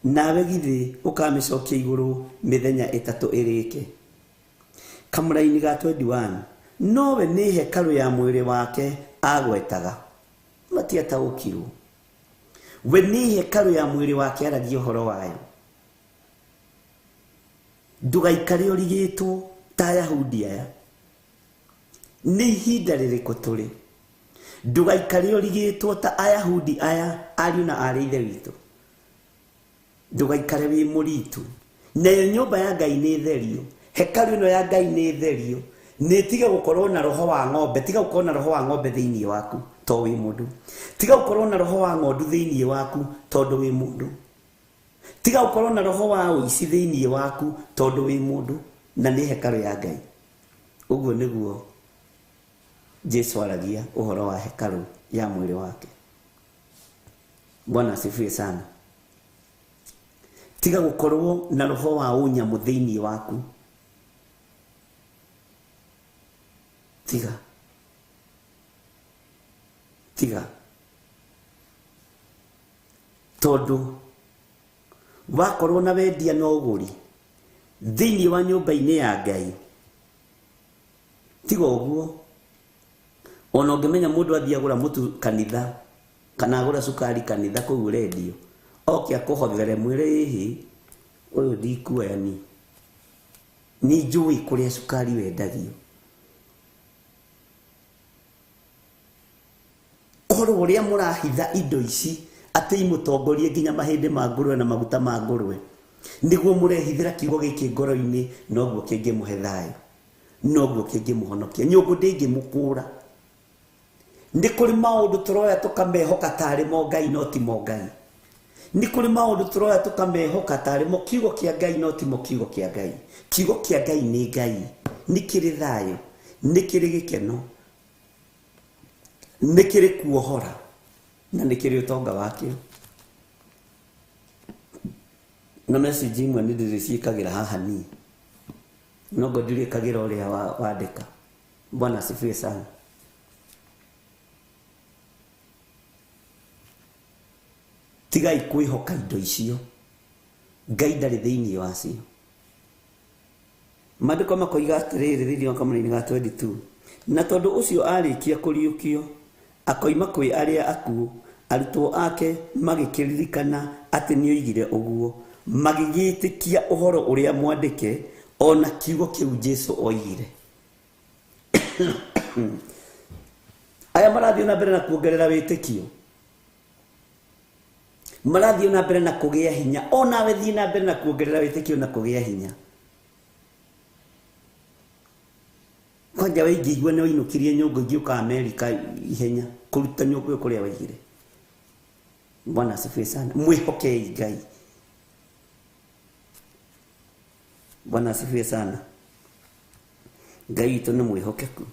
Speaker 3: nawe githi ũkamĩcokia igũrũ mĩthenya 3 ĩrĩke. Kamũraini ga 21 nowe nĩ hekalu ya mwĩrĩ wake agwetaga matiataũkirwo. We nĩ hekalu ya mwĩrĩ wake aragia ũhoro wayo. Ndũgaikare ũrigĩtwo ta Ayahudi aya. Nĩ ihinda rĩrĩkũ tũrĩ? Ndũgaikare ũrigĩtwo ta Ayahudi aya ariũ na aarĩ ithe witũ. Ndũgaikare wĩ mũritu. Nayo nyũmba ya Ngai nĩ therio. Hekalu ĩno ya Ngai nĩ therio. Nĩ tiga gũkorwo na roho wa ng'ombe, tiga gũkorwo na roho wa ng'ombe thĩinĩ waku to wĩ mũndũ. Tiga gũkorwo na roho wa ng'ondu thĩinĩ waku tondũ wĩ mũndũ. Tiga gũkorwo na roho wa ũici thĩinĩ waku tondũ wĩ mũndũ na nĩ hekalu ya Ngai. Ũguo nĩguo Jesu aragia ũhoro wa hekalu ya mwĩrĩ wake. Bwana asifiwe sana. Tiga gũkorwo na roho wa ũnyamũ thĩinĩ waku. Tiga tondu wakorwo na wendia na ũgũri thĩinĩ wa nyũmba-inĩ ya Ngai. Tiga ũguo ona ũngĩmenya mũndũ athiĩ agũra mũtu kanitha kana agũra cukari kanitha kũu rendio oke akũhothere mwĩrĩ hihi ũyũ ndikuoyani nĩ njũĩ kũrĩa cukari wendagio. Ũhoro ũrĩa mũrahitha indo ici atĩ imũtongorie nginya mahĩndĩ ma ngũrwe na maguta ma ngũrwe nĩguo mũrehithĩra kiugo gĩkĩ ngoro-inĩ noguo kĩngĩmũhe thayũ, noguo kĩngĩmũhonokia, nyũngũ ndĩngĩmũkũra. Nĩ kũrĩ maũndũ tũroya tũkamehoka tarĩ mo Ngai no ti mo Ngai. Nĩ kũrĩ maũndũ tũroya tũkamehoka tarĩ mo kiugo kĩa Ngai no ti mo kiugo kĩa Ngai. Kiugo kĩa Ngai nĩ Ngai, nĩ kĩrĩ thayũ, nĩ kĩrĩ gĩkeno, nĩ kĩrĩ kuohora na nĩ kĩrĩ ũtonga wakĩo. Na message imwe nĩ ndĩrĩciĩkagĩra haha niĩ no ngo ndirĩkagĩra ũrĩa wandĩka. Bwana asifiwe sana. Tigai kwĩhoka indo icio, Ngai ndarĩ thĩinĩ wacio. Maandĩko makoiga atĩrĩrĩ thĩinĩ wa Kamũraini ga 22 na tondũ ũcio arĩkia kũriũkio akoima kwĩ arĩa akuũ, arutwo ake magĩkĩririkana atĩ nĩoigire ũguo, magĩgĩtĩkia ũhoro ũrĩa mwandĩke ona kiugo kĩu Jesu oigire. Aya marathiĩ na mbere na kuongerera wĩtĩkio, marathiĩ na mbere na kũgĩa hinya, onawe thiĩ na mbere na kuongerera wĩtĩkio na kũgĩa hinya. Kwanja waingĩigua nĩ wainũkirie nyũngũ ingĩũka Amerika ihenya kũruta nyũngũ ĩyo kũrĩa waigire. Bwana asifiwe sana. Mwĩhokei Ngai. Bwana asifiwe sana. Ngai witũ nĩ mwĩhokeku.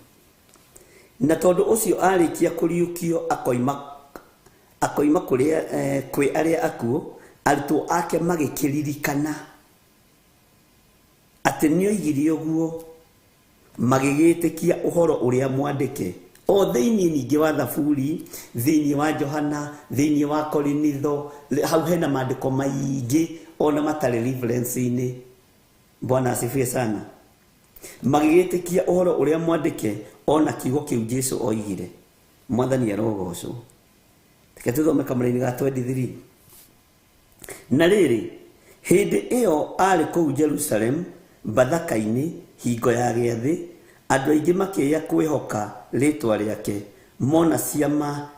Speaker 3: Na tondũ ũcio arĩkia kũriũkio akoima kwĩ arĩa akuũ, arutwo ake magĩkĩririkana atĩ nĩoigire ũguo, magĩgĩtĩkia ũhoro ũrĩa mwandĩke. O thĩinĩ ningĩ wa Thaburi, thĩinĩ wa Johana, thĩinĩ wa Korinitho, hau hena maandĩko maingĩ ona matarĩ reference-inĩ. Bwana asifiwe sana. Magĩgĩtĩkia ũhoro ũrĩa mwandĩke ona kiugo kĩu Jesu oigire. Mwathani arogocwo. Reke tũthome Kamũraini ga 23. Na rĩrĩ, hĩndĩ ĩyo arĩ kũu Jerusalemu bathaka-inĩ hingo ya gĩathĩ, andũ aingĩ makĩĩa kwĩhoka rĩĩtwa rĩake, mona ciama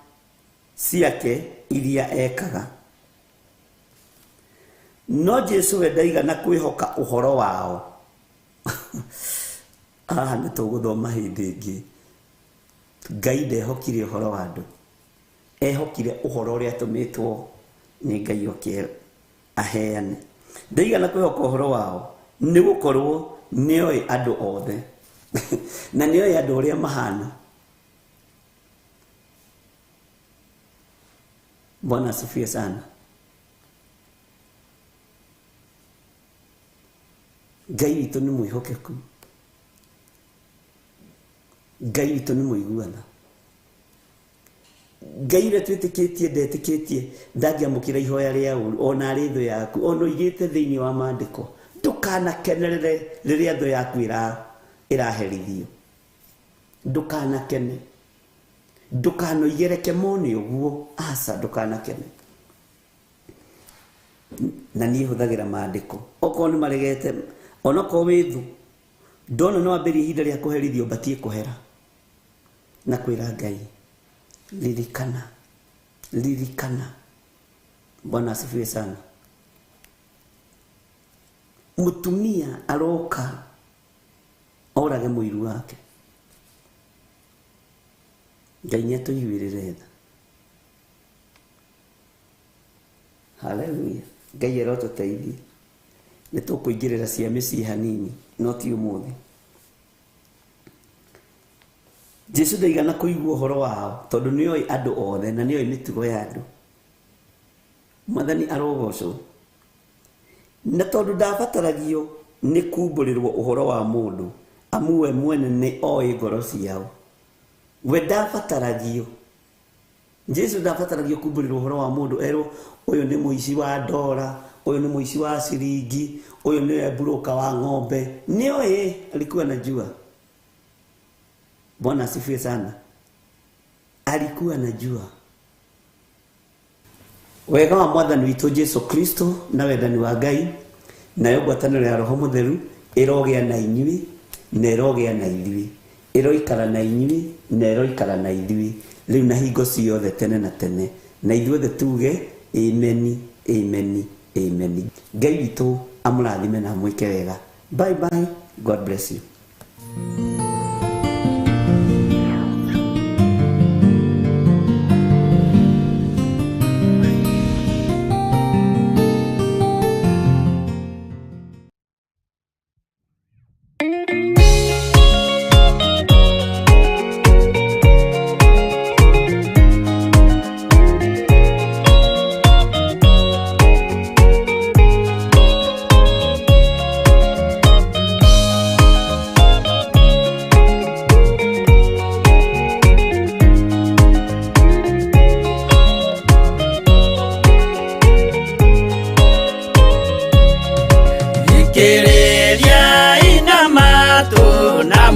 Speaker 3: ciake iria ekaga. No Jesu we ndaigana kwĩhoka ũhoro wao. Nĩ tũgũthoma hĩndĩ ĩngĩ. Ngai ndehokire ũhoro wa andũ, ehokire ũhoro ũrĩa atũmĩtwo nĩ Ngai oke aheane. Ndaigana kwĩhoka ũhoro wao nĩ gũkorwo nĩoĩ andũ othe na nĩoĩ andũ ũrĩa mahana. Bwana asifiwe sana. Ngai witũ nĩ mwĩhokeku. Ngai witũ nĩ mũiguana. Ngai ũrĩa twĩtĩkĩtie ndetĩkĩtie ndangĩamũkĩra ihoya rĩa ũru ona arĩ thũ yaku, ona oigĩte thĩinĩ wa maandĩko ndũkanakenerere rĩrĩa thũ yaku ĩraherithio. Ndũkanakene, ndũkanoigereke mone ũguo, aca ndũkanakene. Na niĩ hũthagĩra maandĩko okorwo nĩ maregete, onokorwo wĩ thũ, ndona no ambĩrĩrie ihinda rĩa kũherithio mbatie kũhera na kwĩra Ngai, ririkana. Bwana asifiwe sana. Mũtumia aroka orage mũiru wake, Ngai nĩatũiguĩrĩre tha. Haleluya. Ngai arotũteithia. Nĩtũkũingĩrĩra cia mĩciĩ hanini, no ti ũmũthĩ. Jesu ndaigana kũigua ũhoro wao tondũ nĩoĩ andũ othe na nĩoĩ mĩtugo ya andũ. Mwathani arogocwo. Na tondũ ndabataragio nĩ kumbũrĩrwo ũhoro wa mũndũ, amu we mwene nĩ oĩ ngoro ciao. We ndabataragio. Jesu ndabataragio kumbũrĩrwo ũhoro wa mũndũ, erwo ũyũ nĩ mũici wa ndora, ũyũ nĩ mũici wa ciringi, ũyũ nĩ broka wa ng'ombe. Nĩoĩ, alikuwa anajua. Bwana asifiwe sana. Alikuwa anajua. Wega wa Mwathani witũ Jesu Kristo na wendani wa Ngai nayo ngwatanĩro ya Roho Mũtheru ĩrogĩa na inyuĩ na ĩrogĩa na ithuĩ, ĩroikara na inyuĩ na ĩroikara na ithuĩ rĩu na hingo ciothe tene na tene. Na ithuothe tuge amen, amen, amen. Ngai witũ amũrathime na amwĩke wega. Bye bye. God bless you.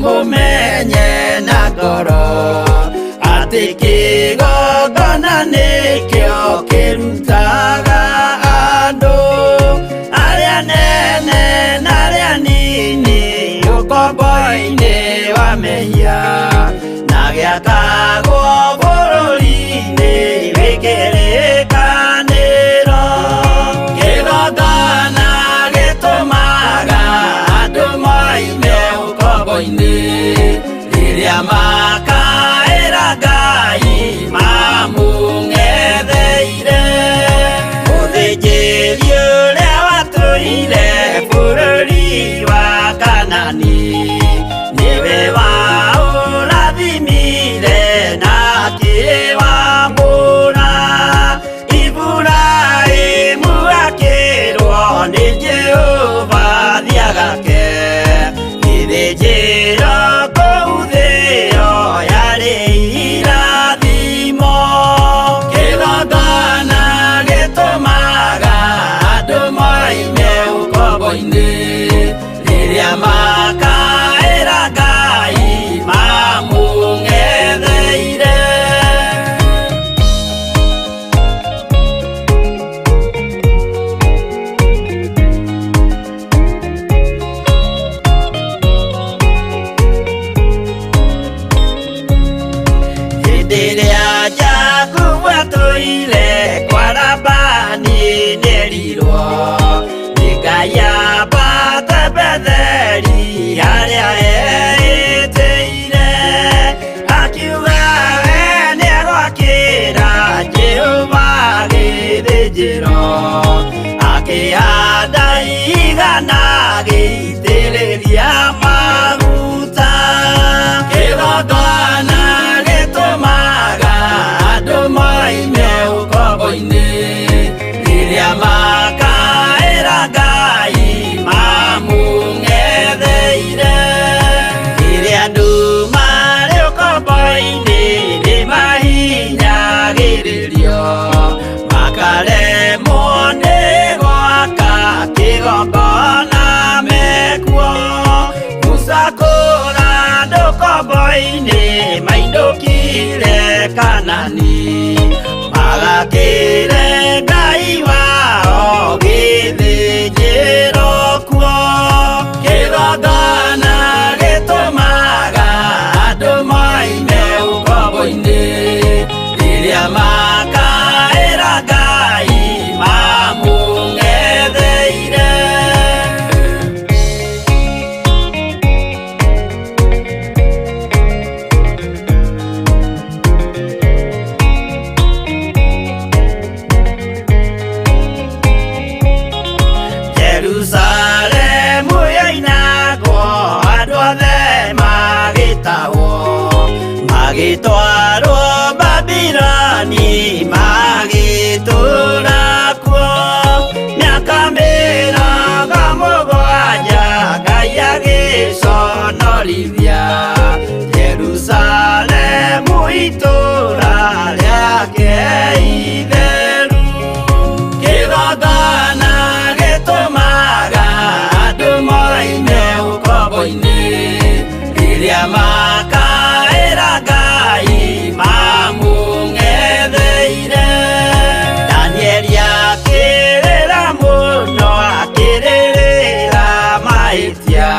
Speaker 2: Mumenye na ngoro atĩ kĩgongona nĩkĩo kĩrutaga andũ arĩa nene na arĩa nini ũkombo-inĩ wa mehia, na gĩakagwo bũrũri-inĩ wĩkĩrĩkanĩro. Kĩgongona gĩtũmaga andũ moime ũkombo-inĩ rĩrĩa makaĩra Ngai mamũng'etheire. Mũthĩnjĩri ũrĩa watũire bũrũri wa Kanani nĩwe waũrathimire na akĩwamũra. Iburahĩmu akĩrwo nĩ Jehova thiagake, gĩthĩnjĩro kũu thĩ ĩyo yarĩ irathimo. Kĩgongona gĩtũmaga andũ moime ũkombo-inĩ rĩrĩa makaĩra Ngai mamũng'etheire. Hĩndĩ ĩrĩa Jakubu atũire kwa Labani nĩerirwo nĩ Ngai ambate Betheli harĩa etĩire, akiuga we nĩegwakĩra Jehova gĩthĩnjĩro, akĩhanda igana gĩitĩrĩria maguta. Kĩgongona gĩtũmaga andũ moime ũkombo kombo-inĩ nĩ mahinyagĩrĩrio, makaremwo nĩ gwaka kĩgongona mekuo. Gũcakũra andũ kombo-inĩ mainũkire Kanani, magakĩre Ngai wao gĩthĩnjĩro kuo. Kĩgongona gĩtũmaga andũ moime ũkombo-inĩ, rĩrĩa makaĩra Ngai mamũng'etheire. Jerusalemu yainagwo, andũ othe magĩtahwo, magĩtwarwo Babironi, magĩtũũra kuo. Mĩaka mĩrongo mũgwanja Ngai agĩconorithia Jerusalemu, itũũra rĩake itheru. Kĩgongona gĩtũmaga andũ moime ũkombo-inĩ, rĩrĩa makaĩra Ngai mamũng'etheire. Danieli akĩrĩra mũno, akĩrĩrĩra mahĩtia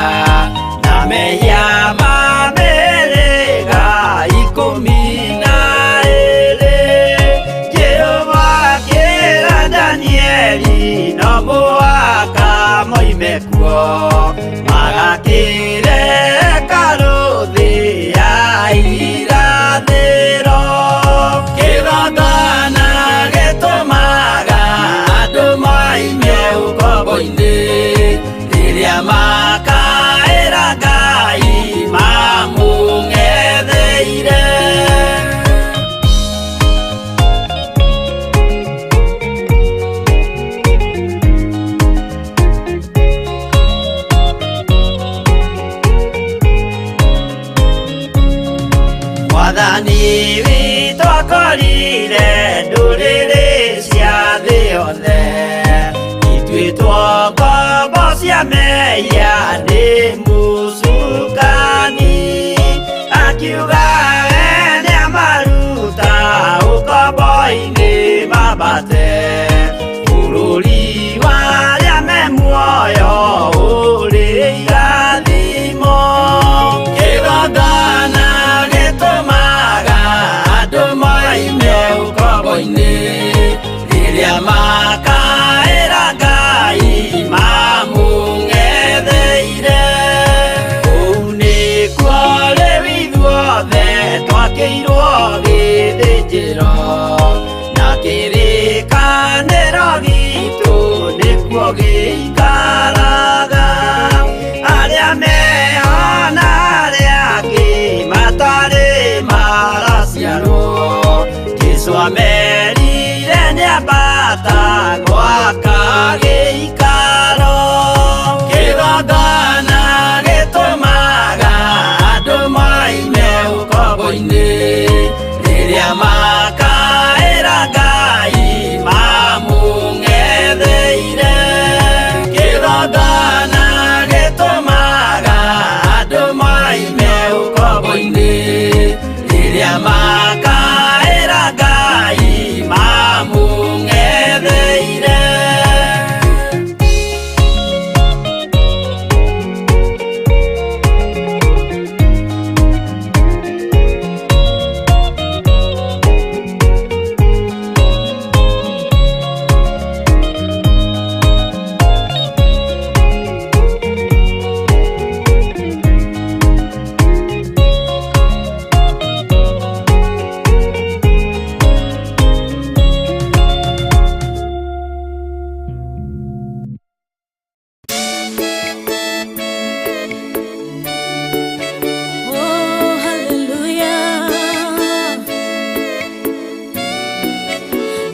Speaker 2: na mehia ma mĩhĩrĩga 12. Jehova akĩra Danieli no mũhaka moime kuo, magakĩre hekarũ thĩ ya irathĩro. Kĩgongona gĩtũmaga andũ moime ũkombo-inĩ, rĩrĩa makaĩra Ngai mamũng'etheire. Mwathani witũ akorire ndũrĩrĩ cia thĩ yothe, ituĩtwo ngombo cia mehia nĩ mũcukani. Akiuga we nĩamaruta ũkombo-inĩ mambate, bũrũri wa arĩa me muoyo ũrĩ irathimo. Kĩgongona gĩtũmaga andũ moime ũkombo-inĩ, rĩrĩa makaĩra Ngai mamũng'etheire. Kũu nĩkuo rĩu ithuothe twakĩirwo gĩthĩnjĩro, na kĩrĩkanĩro gitũ nĩkuo gĩikaraga. Arĩa meho na arĩa angĩ matarĩ maraciarwo, Jesũ amerire nĩambata gwaka gĩikaro. Kĩgongona gĩtũmaga andũ moime ũkombo-inĩ, rĩrĩa makaĩra Ngai mamũng'etheire. Kĩgongona gĩtũmaga andũ moime ũkombo-inĩ, rĩrĩa makaĩra Ngai mamũng'etheire.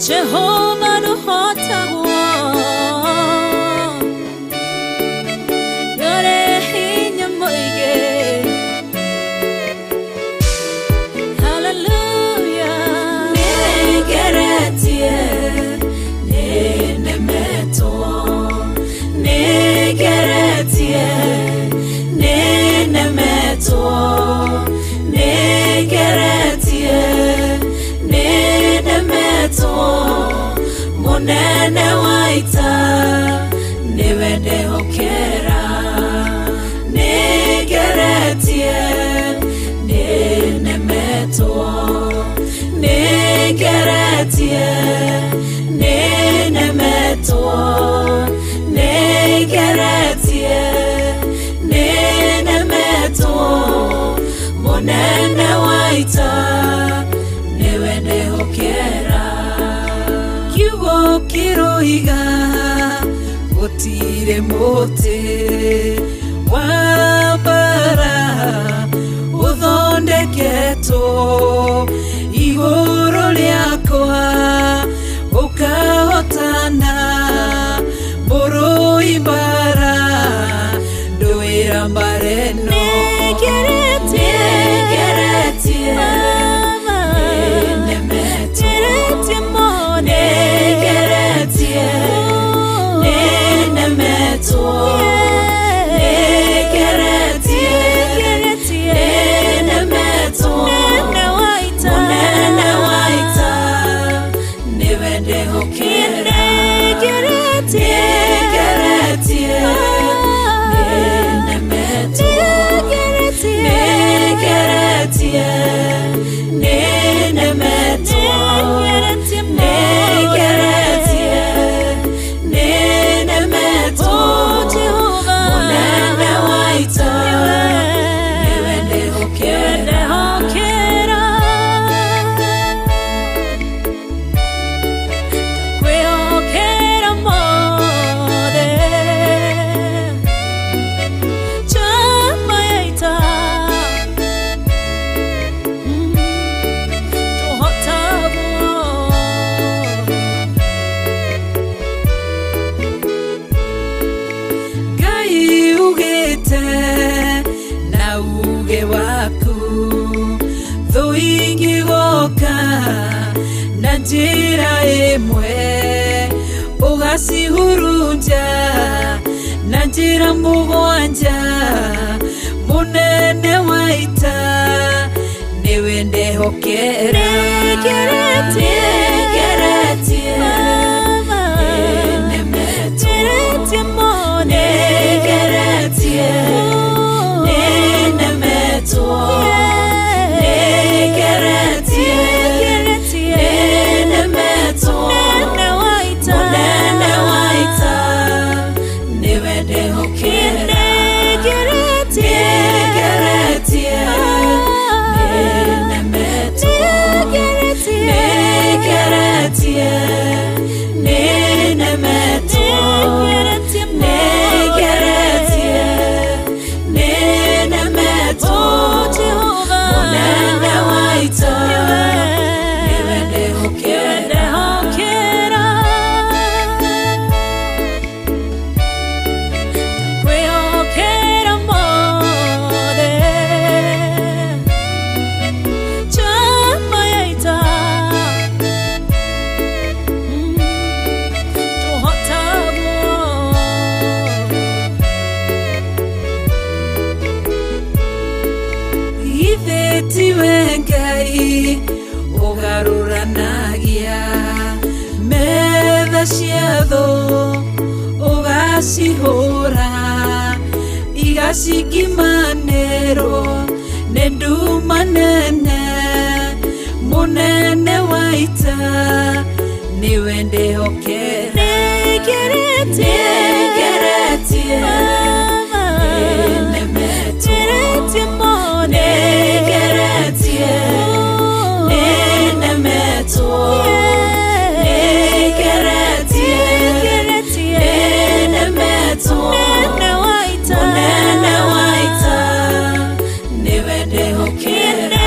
Speaker 4: Jehovah no hotagwo yore hinya moige Nigeretie, ninemetwo, nigeretie, ninemetwo, munene waita, niwe ndehokera. Nigeretie, ninemetwo, nigeretie, ninemetwo, nigeretie, ninemetwo, munene waita, niwe ndehokera. Kiugo kiroiga gutire muti wa bara uthondeketwo iguru riakwa ukahotana mburu imbara nduira mbareno. Nigeretie, nigeretie, ninemetwo, nigeretie, ninemetwo, nigeretie, ninemetwo, munene waita, niwe ndehokera. Nigeretie, ninemetwo, nigeretie, ninemetwo, nigeretie, ninemetwo, munene waita, niwe ndehokera. Kwehokera mothe, chama yaita, tuhotagwo. Ngai ugite na uge waku, thu ingigoka na njira imwe, ugacihurunja na njira mugwanja, munene waita, niwe ndehokera. Nigeretie, ninemetwo, nigeretie, ninemetwo, nigeretie, ninemetwo, munene waita, niwe ndehokera. Nigeretie, ninemetwo, nigeretie, ninemetwo, nigeretie, ninemetwo, munene waita, niwe ndehokera. Kwehokera mothe, chama yaita, tuhotagwo. Ithe tiwe Ngai ugaruranagia metha cia thu, ugacihura igacikimanĩrwo nĩ nduma nene, munene waita, niwe ndehokera. Nigeretie, ninemetwo, nigeretie, ninemetwo, nigeretie, ninemetwo, munene waita, niwe ndehokera.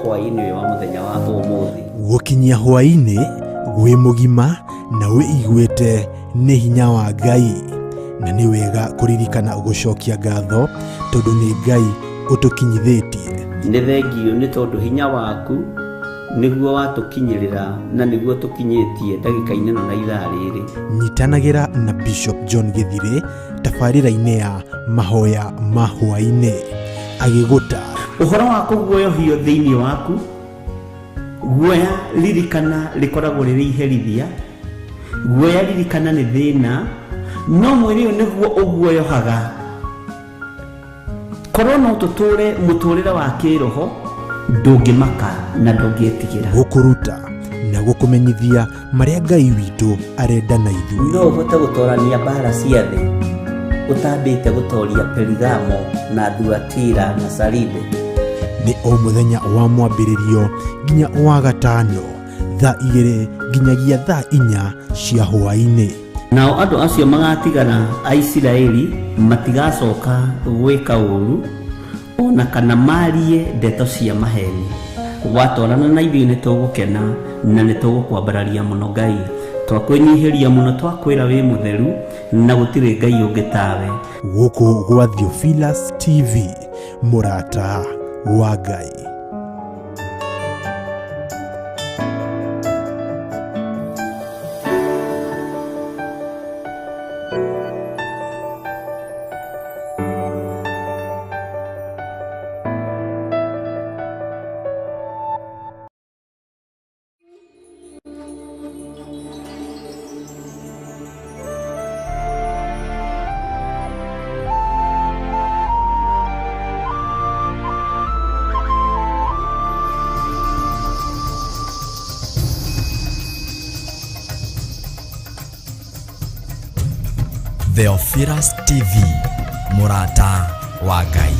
Speaker 3: hwaĩ-inĩ wa mũthenya wa ũmũthĩ.
Speaker 5: Gũkinyia hwaĩ-inĩ gwĩ mũgima na wĩiguĩte nĩ hinya wa Ngai, na nĩ wega kũririkana gũcokia ngatho tondũ nĩ Ngai ũtũkinyithĩtie.
Speaker 3: Nĩ thengio nĩ tondũ hinya waku nĩguo watũkinyĩrĩra na nĩguo tũkinyĩtie ndagĩka-inĩ na ithaa rĩrĩ.
Speaker 5: Nyitanagĩra na Bishop John Gĩthirĩ tabarĩra-inĩ ya mahoya ma hwaĩ-inĩ agĩgũtaara.
Speaker 3: Ũhoro wa kũguoyohio thĩinĩ waku, guoya ririkana rĩkoragwo rĩrĩ iherithia, guoya ririkana nĩ thĩna, no mwĩrĩ ũyũ nĩguo ũguoyohaga. Korwo no tũtũre mũtũrĩre wa kĩroho, ndũngĩmaka na ndũngĩetigĩra.
Speaker 5: Gũkũruta na gũkũmenyithia marĩa Ngai witũ arenda na ithuĩ.
Speaker 3: No ũhote gũtorania mbara cia thĩ ũtambĩte gũtoria Perigamo na Thuatira na Saride.
Speaker 5: Nĩ o mũthenya wa mwambĩrĩrio nginya wa gatano, thaa 2 nginyagia thaa 4 cia hwaĩ-inĩ.
Speaker 3: Nao andũ acio magatigara a Isiraeli matigacoka gwĩka ũũru ona kana marie ndeto cia maheni. Watwarana na ithuĩ nĩ tũgũkena na nĩ tũgũkwambararia mũno Ngai. Twakwĩnyihĩria mũno, twakwĩra wĩ mũtheru na gũtirĩ Ngai ũngĩ tawe.
Speaker 5: Gũkũ gwa Theophilus TV, mũrata wa Ngai.
Speaker 1: Theophilus TV, mũrata wa Ngai.